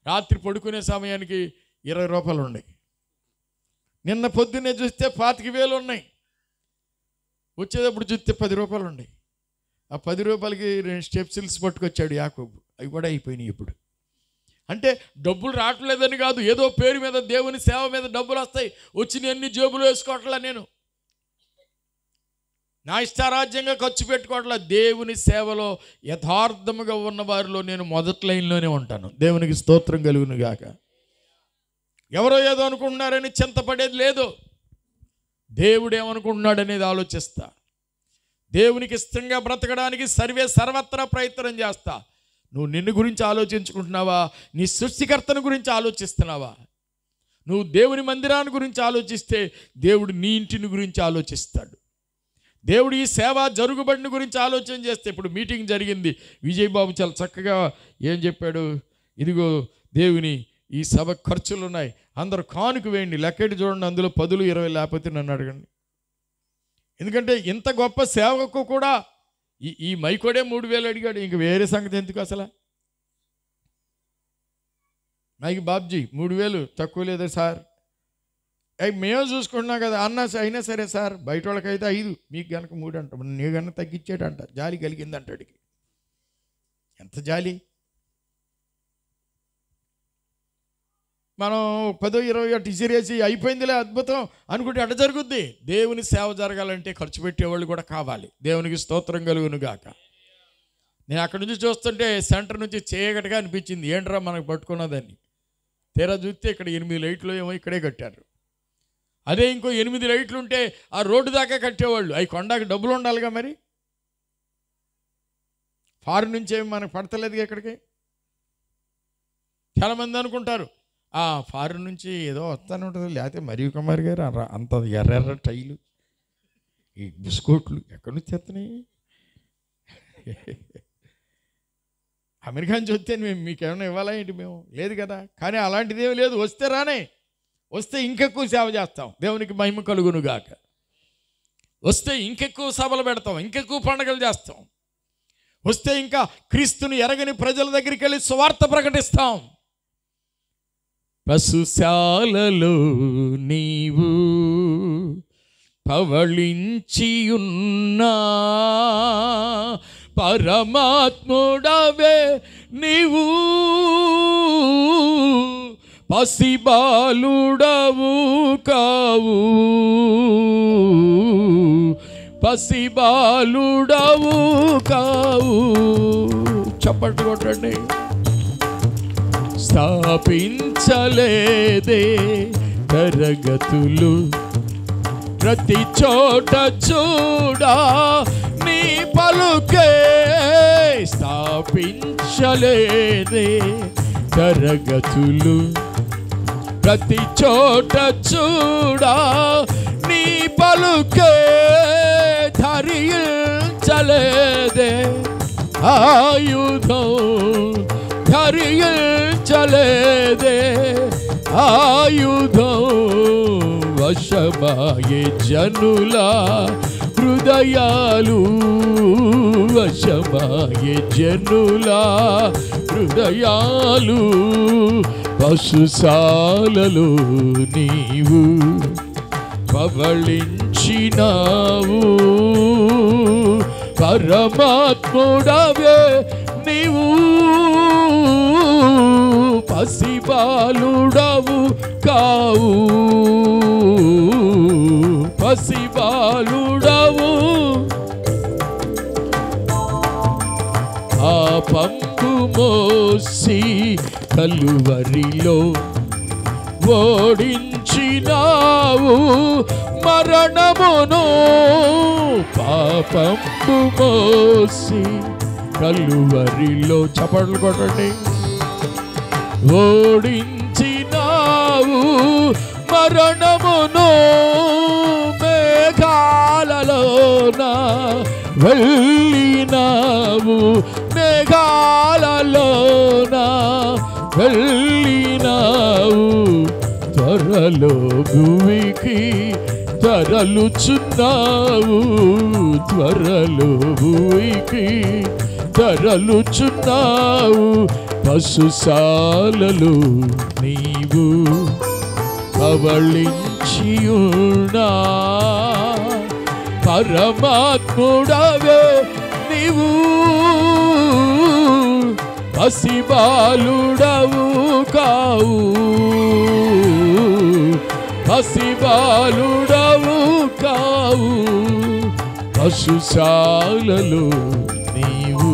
రాత్రి పడుకునే సమయానికి 20 రూపాయలు ఉన్నాయి. నిన్న పొద్దున్నే చూస్తే 25,000 ఉన్నాయి. వచ్చేటప్పుడు చూస్తే 10 రూపాయలు ఉన్నాయి. ఆ 10 రూపాయలకి 2 స్టెప్సిల్స్ పట్టుకొచ్చాడు యాకోబు. అవి కూడా అయిపోయినాయి ఇప్పుడు. అంటే డబ్బులు రావట్లేదని కాదు, ఏదో పేరు మీద దేవుని సేవ మీద డబ్బులు వస్తాయి, వచ్చి అన్ని జేబులు వేసుకోవట్లా. నేను నా ఇష్టారాజ్యంగా ఖర్చు పెట్టుకోవట్లా. దేవుని సేవలో యథార్థముగా ఉన్న వారిలో నేను మొదటి లైన్లోనే ఉంటాను. దేవునికి స్తోత్రం కలుగును గాక. ఎవరో ఏదో అనుకుంటున్నారని చింతపడేది లేదు. దేవుడు ఏమనుకుంటున్నాడు అనేది ఆలోచిస్తా. దేవునికి ఇష్టంగా బ్రతకడానికి సర్వత్రా ప్రయత్నం చేస్తా. నువ్వు నిన్ను గురించి ఆలోచించుకుంటున్నావా, నీ సృష్టికర్తను గురించి ఆలోచిస్తున్నావా? నువ్వు దేవుని మందిరాన్ని గురించి ఆలోచిస్తే దేవుడు నీ ఇంటిని గురించి ఆలోచిస్తాడు. దేవుడు ఈ సేవ జరుగుబడిని గురించి ఆలోచన చేస్తే, ఇప్పుడు మీటింగ్ జరిగింది, విజయబాబు చాలా చక్కగా ఏం చెప్పాడు, ఇదిగో దేవుని ఈ సభ ఖర్చులు ఉన్నాయి, అందరూ కానుక వేయండి, లెక్కెట్టి చూడండి, అందులో 10, 20 లేకపోతే నన్ను అడగండి. ఎందుకంటే ఇంత గొప్ప సేవకు కూడా ఈ మైకోడే 3,000 అడిగాడు. ఇంక వేరే సంగతి ఎందుకు అసలు? మైకి బాబ్జీ 3,000 తక్కువ లేదా సార్? మేము చూసుకుంటున్నాం కదా అయినా సరే సార్, బయట వాళ్ళకైతే 5, మీకు కనుక 3 అంట, నీ కన్నా తగ్గించాడంట. జాలి కలిగిందంట అడిగి. ఎంత జాలి! మనం 10, 20 అటు ఇసిరేసి అయిపోయిందిలే అద్భుతం అనుకుంటే అట జరుగుద్ది. దేవుని సేవ జరగాలంటే ఖర్చు పెట్టేవాళ్ళు కూడా కావాలి. దేవునికి స్తోత్రం కలుగును గాక. నేను అక్కడి నుంచి చూస్తుంటే సెంటర్ నుంచి చేయగటగా అనిపించింది, ఏంట్రా మనకు పట్టుకున్నదని. తీరా చూస్తే ఇక్కడ 8 లైట్లు ఏమో ఇక్కడే కట్టారు. అదే ఇంకో 8 లైట్లు ఉంటే ఆ రోడ్డు దాకా కట్టేవాళ్ళు. అవి కొండకి డబ్బులు ఉండాలిగా మరి. ఫారిన్ నుంచి ఏమి మనకు పడతలేదు ఎక్కడికి. చాలామంది అనుకుంటారు ఫారిన్ నుంచి ఏదో వస్తానే ఉంటుంది, లేకపోతే మరియు కుమార్ గారు అంత ఎర్ర టైలు ఈ బిస్కోట్లు ఎక్కడి నుంచి వస్తున్నాయి. అమెరికా నుంచి వస్తే మేము మీకేమైనా ఇవ్వాలా ఏంటి? మేము లేదు కదా. కానీ అలాంటిది ఏమీ లేదు. వస్తే రానే, వస్తే ఇంకెక్కువ సేవ చేస్తాం, దేవునికి మహిమ కలుగునుగాక. వస్తే ఇంకెక్కువ సభలు పెడతాం, ఇంకెక్కువ పండుగలు చేస్తాం. వస్తే ఇంకా క్రీస్తుని ఎరగని ప్రజల దగ్గరికి వెళ్ళి సువార్త ప్రకటిస్తాం. పశుశాలలో నీవు పవళించి ఉన్నా పరమాత్ముడవే నీవు, పసిబాలుడవు కావు, పసిబాలుడవు కావు. చప్పట్లు కొట్టండి. స్థాపించలేదే తరగతులు ప్రతి చోట చూడా నీ పలుకే, స్థాపించలేదే తరగతులు ప్రతి చోట చూడా నీ పలుకే, ధరించలేదే ఆయుధం, ధరించలేదే ఆయుధం, వశమాయే జనుల హృదయాలు, వశమాయే జనుల హృదయాలు. పశుశాలలో నీవు పవళించినావు, పరమాత్ముడవే నీవు, పసిబాలుడవు కావు, పసిబాలుడవు. ఆ పంపు మోసి కలువరిలో ఓడించినావు మరణమును, పాపంపు మోసి కలువరిలో చప్పట్లు కొట్టండి. ఓడించినావు మరణమును, మేఘాలలోన వెళ్ళినావు, మేఘాలలోన వెళ్ళినావు, త్వరలో భూమికి తరలుచున్నావు, త్వరలో భూమికి తరలుచున్నావు. పశుశాలలో నీవు పవళించియున్నా పరమాత్ముడవే నీవు, పసిబాలుడవు కావు, పసిబాలుడవు కావు, పశుశాలలో నీవు.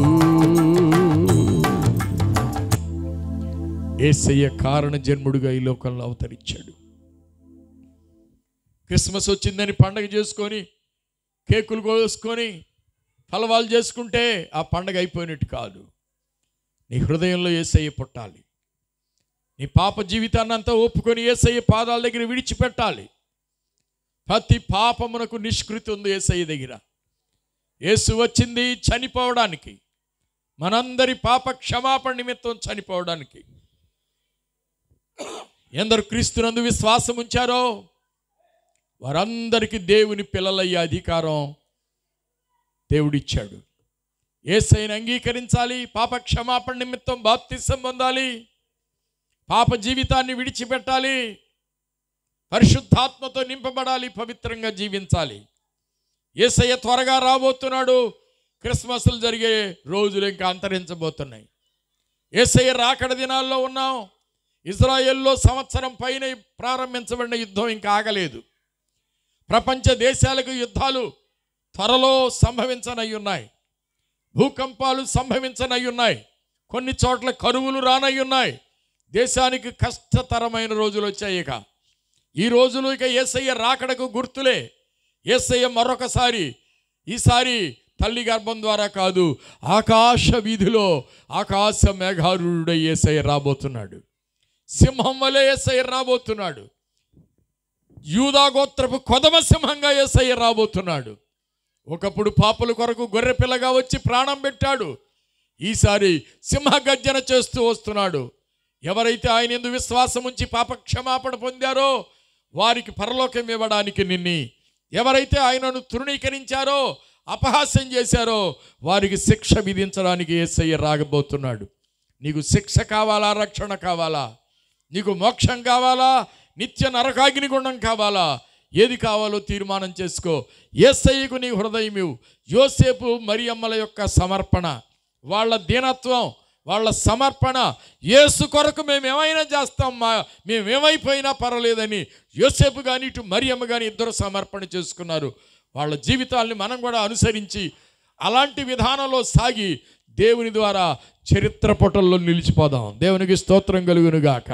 యేసయ్య కారణ జన్ముడుగా ఈ లోకంలో అవతరించాడు. క్రిస్మస్ వచ్చిందని పండగ చేసుకొని కేకులు కోసుకొని ఫలవాలు చేసుకుంటే ఆ పండగ అయిపోయినట్టు కాదు. నీ హృదయంలో యేసయ్య పుట్టాలి. నీ పాప జీవితాన్ని అంతా ఒప్పుకొని యేసయ్య పాదాల దగ్గర విడిచిపెట్టాలి. ప్రతి పాపమునకు నిష్కృతి ఉంది యేసయ్య దగ్గర. యేసు వచ్చింది చనిపోవడానికి, మనందరి పాప క్షమాపణ నిమిత్తం చనిపోవడానికి. ఎందరు క్రీస్తునందు విశ్వాసం ఉంచారో వారందరికీ దేవుని పిల్లలయ్యే అధికారం దేవుడిచ్చాడు. యేసయ్యను అంగీకరించాలి, పాప క్షమాపణ నిమిత్తం బాప్తిసం పొందాలి, పాప జీవితాన్ని విడిచిపెట్టాలి, పరిశుద్ధాత్మతో నింపబడాలి, పవిత్రంగా జీవించాలి. యేసయ్య త్వరగా రాబోతున్నాడు. క్రిస్మస్లు జరిగే రోజులు ఇంకా అంతరించబోతున్నాయి. యేసయ్య రాకడ దినాల్లో ఉన్నాం. ఇజ్రాయెల్లో సంవత్సరం పైన ప్రారంభించబడిన యుద్ధం ఇంకా ఆగలేదు. ప్రపంచ దేశాలకు యుద్ధాలు త్వరలో సంభవించనయ్యున్నాయి. భూకంపాలు సంభవించనయ్యున్నాయి. కొన్ని చోట్ల కరువులు రానయ్యున్నాయి. దేశానికి కష్టతరమైన రోజులు వచ్చాయి. ఇక ఈ రోజులు ఇక యేసయ్య రాకడకు గుర్తులే. యేసయ్య మరొకసారి, ఈసారి తల్లి గర్భం ద్వారా కాదు, ఆకాశ వీధిలో ఆకాశ మేఘారుడై యేసయ్య రాబోతున్నాడు. సింహం వలె యేసయ్య రాబోతున్నాడు. యూదా గోత్రపు కొదమ సింహంగా యేసయ్య రాబోతున్నాడు. ఒకప్పుడు పాపుల కొరకు గొర్రె పిల్లగా వచ్చి ప్రాణం పెట్టాడు. ఈసారి సింహ గర్జన చేస్తూ వస్తున్నాడు. ఎవరైతే ఆయన యందు విశ్వాసం ఉంచి పాప క్షమాపణ పొందారో వారికి పరలోకం ఇవ్వడానికి నిన్ని, ఎవరైతే ఆయనను తృణీకరించారో, అపహాస్యం చేశారో వారికి శిక్ష విధించడానికి యేసయ్య రాగబోతున్నాడు. నీకు శిక్ష కావాలా, రక్షణ కావాలా? నీకు మోక్షం కావాలా, నిత్య నరకాగ్నిగుండం కావాలా? ఏది కావాలో తీర్మానం చేసుకో. యేసయ్యకు నీ హృదయం ఇవ్వు. యోసేపు మరియమ్మల యొక్క సమర్పణ, వాళ్ళ దీనత్వం, వాళ్ళ సమర్పణ, యేసు కొరకు మేమేమైనా చేస్తాం, మేమేమైపోయినా పర్వాలేదని యోసేపు కానీ ఇటు మరియమ్మ కానీ ఇద్దరు సమర్పణ చేసుకున్నారు. వాళ్ళ జీవితాల్ని మనం కూడా అనుసరించి అలాంటి విధానంలో సాగి దేవుని ద్వారా చరిత్ర పుటల్లో నిలిచిపోదాం. దేవునికి స్తోత్రం కలుగునుగాక.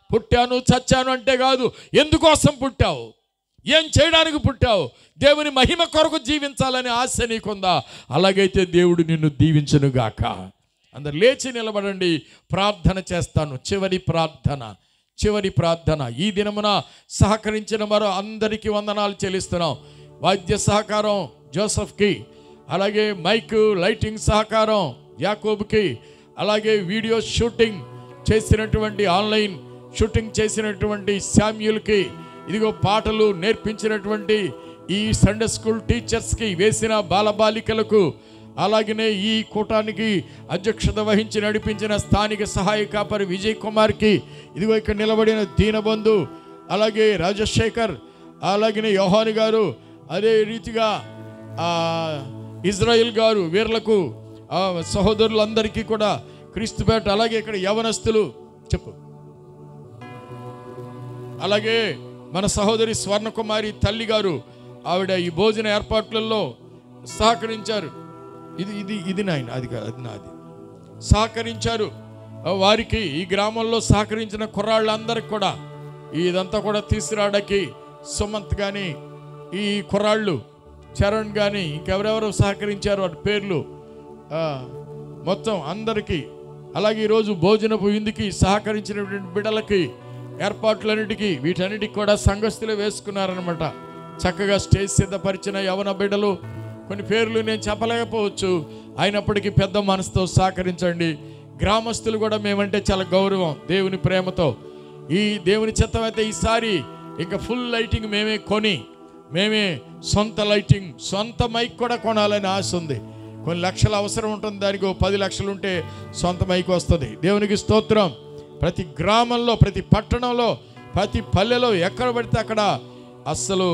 పుట్టాను చచ్చాను అంటే కాదు, ఎందుకోసం పుట్టావు, ఏం చేయడానికి పుట్టావు, దేవుని మహిమ కొరకు జీవించాలని ఆశ నీకుందా? అలాగైతే దేవుడు నిన్ను దీవించునుగాక. అందరు లేచి నిలబడండి, ప్రార్థన చేస్తాను. చివరి ప్రార్థన. ఈ దినమున సహకరించిన మరో అందరికీ వందనాలు చెల్లిస్తున్నాం. వాద్య సహకారం జోసఫ్కి, అలాగే మైక్ లైటింగ్ సహకారం యాకోబ్కి, అలాగే వీడియో షూటింగ్ చేసినటువంటి ఆన్లైన్ షూటింగ్ చేసినటువంటి శామ్యూల్కి, ఇదిగో పాటలు నేర్పించినటువంటి ఈ సండే స్కూల్ టీచర్స్కి, వేసిన బాలబాలికలకు, అలాగనే ఈ కూటానికి అధ్యక్షత వహించి నడిపించిన స్థానిక సహాయ కాపరి విజయ్ కుమార్కి, ఇదిగో ఇక్కడ నిలబడిన దీనబంధు, అలాగే రాజశేఖర్, అలాగనే యోహాని గారు, అదే రీతిగా ఇజ్రాయిల్ గారు, వీర్లకు సహోదరులందరికీ కూడా క్రీస్తుపేట, అలాగే ఇక్కడ యవనస్తులు చెప్పు, అలాగే మన సహోదరి స్వర్ణకుమారి తల్లి గారు, ఆవిడ ఈ భోజన ఏర్పాట్లలో సహకరించారు. ఇది నాయన, అది కాదు, అది నాది. సహకరించారు. వారికి ఈ గ్రామంలో సహకరించిన కుర్రాళ్ళందరికి కూడా ఇదంతా కూడా తీసుకురావడానికి సుమంత్ కానీ, ఈ కుర్రాళ్ళు చరణ్ కానీ, ఇంకెవరెవరు సహకరించారు వాటి పేర్లు మొత్తం అందరికీ, అలాగే ఈరోజు భోజనపు విందుకి సహకరించినటువంటి బిడ్డలకి, ఏర్పాట్లన్నిటికీ, వీటన్నిటికి కూడా సంఘస్థులు వేసుకున్నారనమాట. చక్కగా స్టేజ్ సిద్ధపరిచిన యవన బిడ్డలు, కొన్ని పేర్లు నేను చెప్పలేకపోవచ్చు, అయినప్పటికీ పెద్ద మనసుతో సహకరించండి. గ్రామస్తులు కూడా మేమంటే చాలా గౌరవం, దేవుని ప్రేమతో. ఈ దేవుని చిత్తం అయితే ఈసారి ఇంకా ఫుల్ లైటింగ్ మేమే సొంత లైటింగ్, సొంత మైక్ కూడా కొనాలని ఆశ ఉంది. కొన్ని లక్షల అవసరం ఉంటుంది, దానికి 10 లక్షలు ఉంటే సొంత మైక్ వస్తుంది. దేవునికి స్తోత్రం. ప్రతి గ్రామంలో, ప్రతి పట్టణంలో, ప్రతి పల్లెలో ఎక్కడ పడితే అక్కడ అస్సలు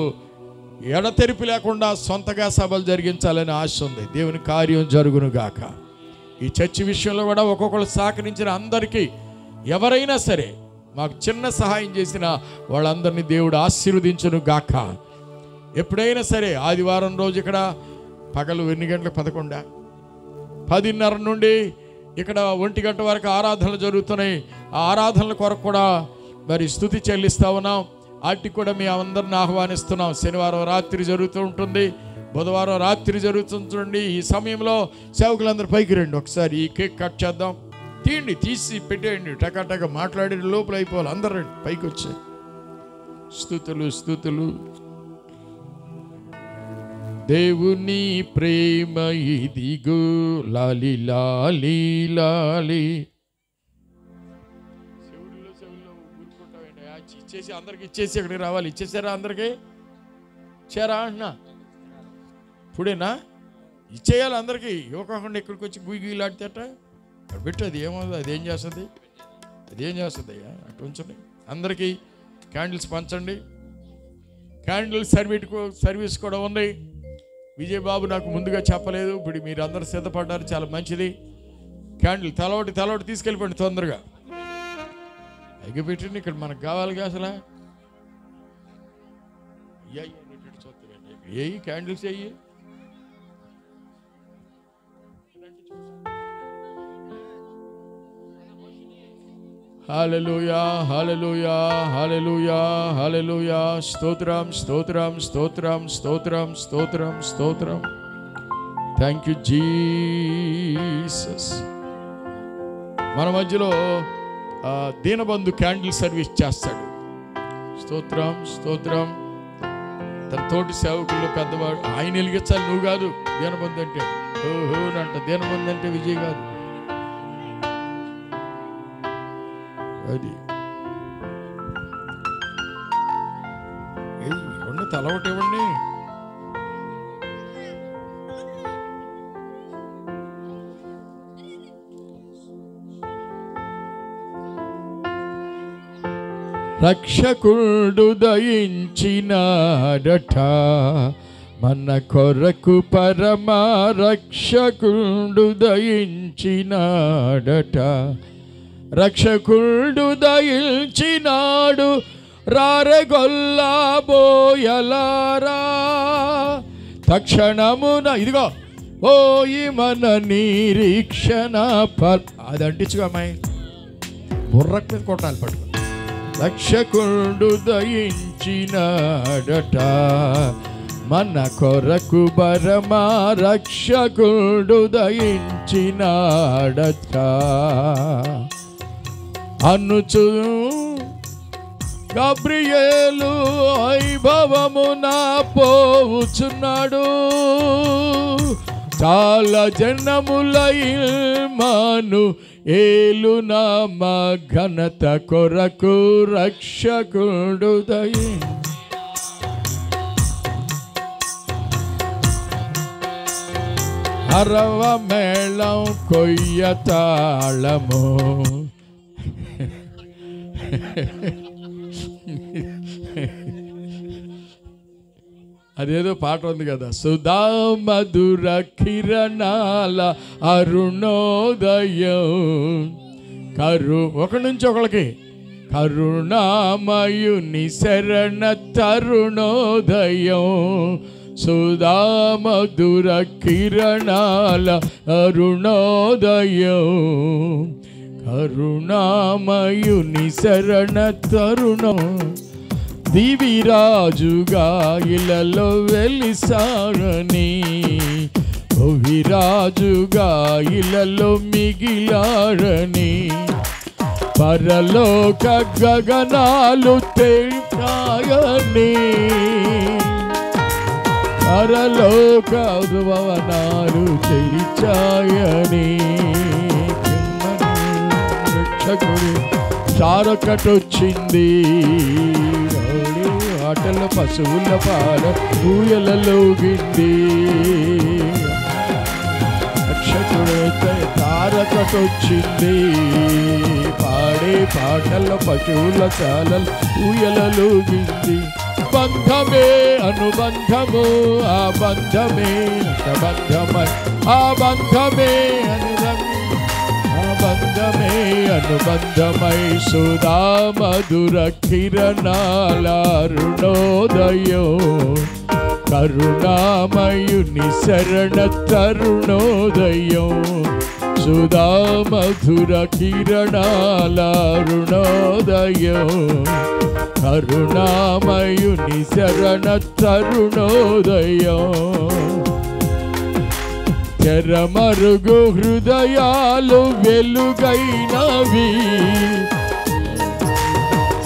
ఎడతెరిపి లేకుండా సొంతగా సభలు జరిగించాలని ఆశ ఉంది. దేవుని కార్యం జరుగునుగాక. ఈ చర్చి విషయంలో కూడా ఒక్కొక్కరు సహకరించిన అందరికీ, ఎవరైనా సరే మాకు చిన్న సహాయం చేసిన వాళ్ళందరినీ దేవుడు ఆశీర్వదించునుగాక. ఎప్పుడైనా సరే ఆదివారం రోజు ఇక్కడ పగలు 8 గంటలకు 11, 10:30 నుండి ఇక్కడ 1 గంట వరకు ఆరాధనలు జరుగుతున్నాయి. ఆ ఆరాధనల కొరకు కూడా మరి స్తుతి చెల్లిస్తూ ఉన్నాం. వాటికి కూడా మీ అందరిని ఆహ్వానిస్తున్నాం. శనివారం రాత్రి జరుగుతూ ఉంటుంది, బుధవారం రాత్రి జరుగుతుంటుంది. ఈ సమయంలో సేవకులందరూ పైకి రండి, ఒకసారి ఈ కేక్ కట్ చేద్దాం. తీసి పెట్టేయండి, టకాటక మాట్లాడి లోపల అయిపోవాలి. అందరూ రండి, పైకి వచ్చాయి. స్తుతులు. దేవుని ప్రేమ ఇదిగో, లాలి లాలి లాలి. చెవుల్లో గుర్తుకుంటామండి. ఇచ్చేసి అందరికి ఇచ్చేసి ఇక్కడికి రావాలి. ఇచ్చేసారా అందరికి? ఇచ్చారా అంటున్నా? ఇప్పుడేనా ఇచ్చేయాలి అందరికి? ఇవ్వకుండా ఇక్కడికి వచ్చి గుయ్యిలాడితేట అక్కడ పెట్టి అది ఏమవుతుంది, అదేం చేస్తుంది అయ్యా? అటు ఉంచండి. అందరికీ క్యాండిల్స్ పంచండి. క్యాండిల్ సర్వీస్ కూడా ఉంది. విజయబాబు నాకు ముందుగా చెప్పలేదు, ఇప్పుడు మీరు అందరూ సిద్ధపడ్డారు, చాలా మంచిది. క్యాండిల్ తలవటి తీసుకెళ్ళిపోండి తొందరగా. ఎగబెట్టండి, ఇక్కడ మనకు కావాలిగా అసలు. ఏ క్యాండిల్స్ అయ్యి హల్లెలూయా, హల్లెలూయా, హల్లెలూయా, హల్లెలూయా. స్తోత్రం, స్తోత్రం, స్తోత్రం, స్తోత్రం, స్తోత్రం, స్తోత్రం. Thank you Jesus. మన మధ్యలో దీనబంధు క్యాండిల్ సర్వీస్ చేస్తాడు. స్తోత్రం, స్తోత్రం. తన తోటి సేవకుల్లో పెద్దవాడు. ఆయన వెలిగించాలి, నువ్వు కాదు. దీనబంధు అంటే ఓహో అంట. దీనబంధు అంటే విజయ్ కాదు. అది ఇవ్వండి, తల ఒకటి ఇవ్వండి. రక్షకుడు దయించినాడట మన కొరకు, పరమ రక్షకుడు దయించినాడట. రక్షకుడు దయించినాడు రారెగొల్లబోయలారా. తక్షణమున ఇదిగో పోయి మన నిరీక్షణ అది అంటించుగా అమ్మాయి, బుర్రకు మీద కొట్టాలి పట్టుకో. రక్షకుడు దయించినాడట మన కొరకు, పరమ రక్షకుడు దయించినాడట అనుచు గబ్రియేలు వైభవమున పోవుచున్నాడు. చాలా జనముల ఇల్మాను ఏలునా మా ఘనత కొరకు రక్షకుడు దయి. అరవ మేళం కొయ్య తాళము అదేదో పాట ఉంది కదా, సుధా మధుర కిరణాల అరుణోదయం. ఒకరి నుంచి ఒకరికి కరుణామయుని శరణ తరుణోదయం. సుధా మధుర కిరణాల అరుణోదయం. కరుణామయుని శరణ తరుణం. దివిరాజుగా ఇలలో వెలిసారని, భువిరాజుగా ఇలలో మిగిలారని. పరలోక గగనాలు తెరిచాయని, పరలోక భవనాలు తెరిచాయని. రక్షకుడు చారొకటొచ్చింది, ఆటల పశువుల పాల ఊయలలోగింది. రక్షకుడు తారకటొచ్చింది, పాడే పాటల పశువుల చాలలు ఊయలలోగింది. బంధమే అనుబంధము, ఆ బంధమే సంబంధమై, ఆ బంధమే బంధమే అనుబంధమై. సుధా మధుర కిరణాల అరుణోదయం. కరుణామయుని శరణ తరుణోదయం. సుధా మధుర కిరణాల అరుణోదయం. కరుణామయుని శరణ తరుణోదయం. తెరమరుగు హృదయాలు వెలుగైనవి,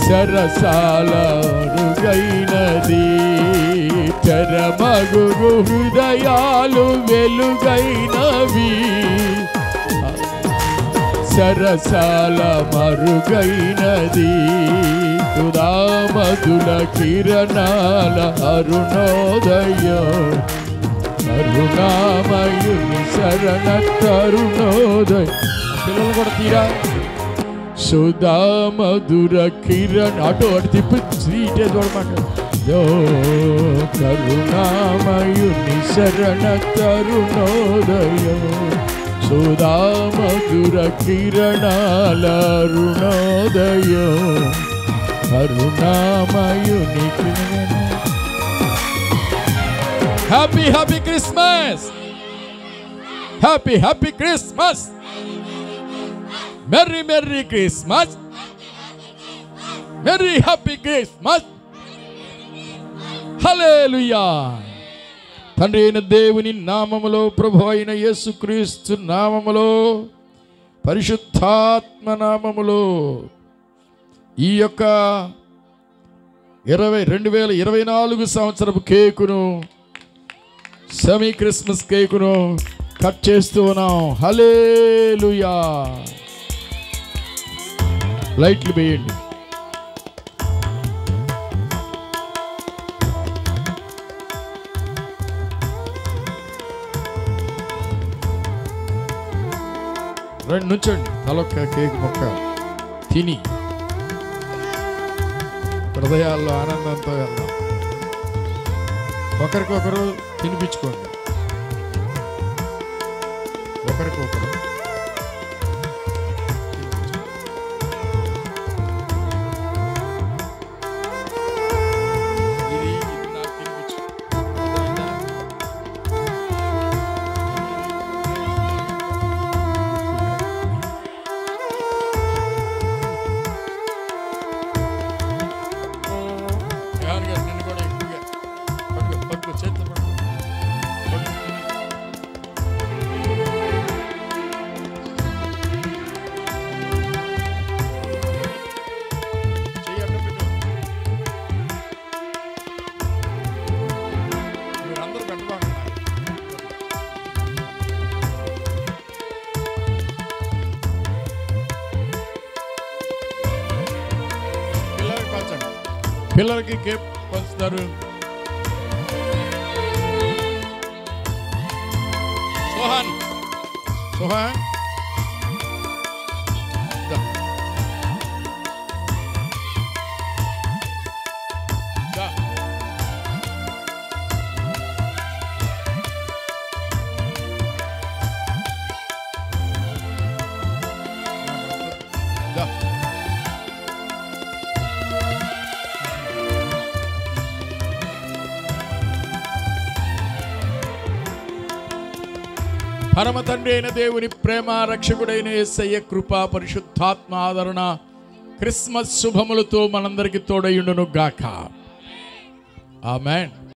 సరసాల అరుగైనది. తెరమరుగు హృదయాలు వెలుగైనవి, సరసాల మరుగైనది. సుధా మధుర కిరణాల అరుణోదయం. కరుణామయుని శరణ తరుణోదయం. పిల్లలు కూడా తీరా. సుధా మధుర కిరణ్ అటు తిప్పి స్వీటే చూడమాట. కరుణామయుని శరణ తరుణోదయం. సుధా మధుర కిరణాల అరుణోదయం. కరుణామయుని కిరణ. Happy happy Christmas, happy happy Christmas. Merry merry Christmas, merry happy Christmas. హల్లెలూయా. తండ్రి అయిన దేవుని నామములో, ప్రభు అయిన యేసుక్రీస్తు నామములో, పరిశుద్ధాత్మ నామములో ఈ యొక్క 2024 సంవత్సరపు కేకును, సెమీ క్రిస్మస్ కేకును కట్ చేస్తూ ఉన్నాం. హల్లెలూయా. లైట్లు వేయండి. రెండు నుంచండి. తలొక్క కేక్ మొక్క తిని హృదయాల్లో ఆనందంతో వెళ్దాం. ఒకరికొకరు తినిపించుకోండి. ఒకరికొకరు ఇది నాకు తినిపించు. నిన్ను కూడా ఎక్కువగా పట్టుకో చేతి మీరందరూ పెట్టబాగా పిల్లలకి పంచండి. పిల్లలకి కేక్ పంచుతారు. సోహాన్ సోహాన్ పరమ తండ్రి అయిన దేవుని ప్రేమ, రక్షకుడైన యేసయ్య కృప, పరిశుద్ధాత్మ ఆదరణ క్రిస్మస్ శుభములతో మనందరికీ తోడయుండును గాక. ఆమేన్.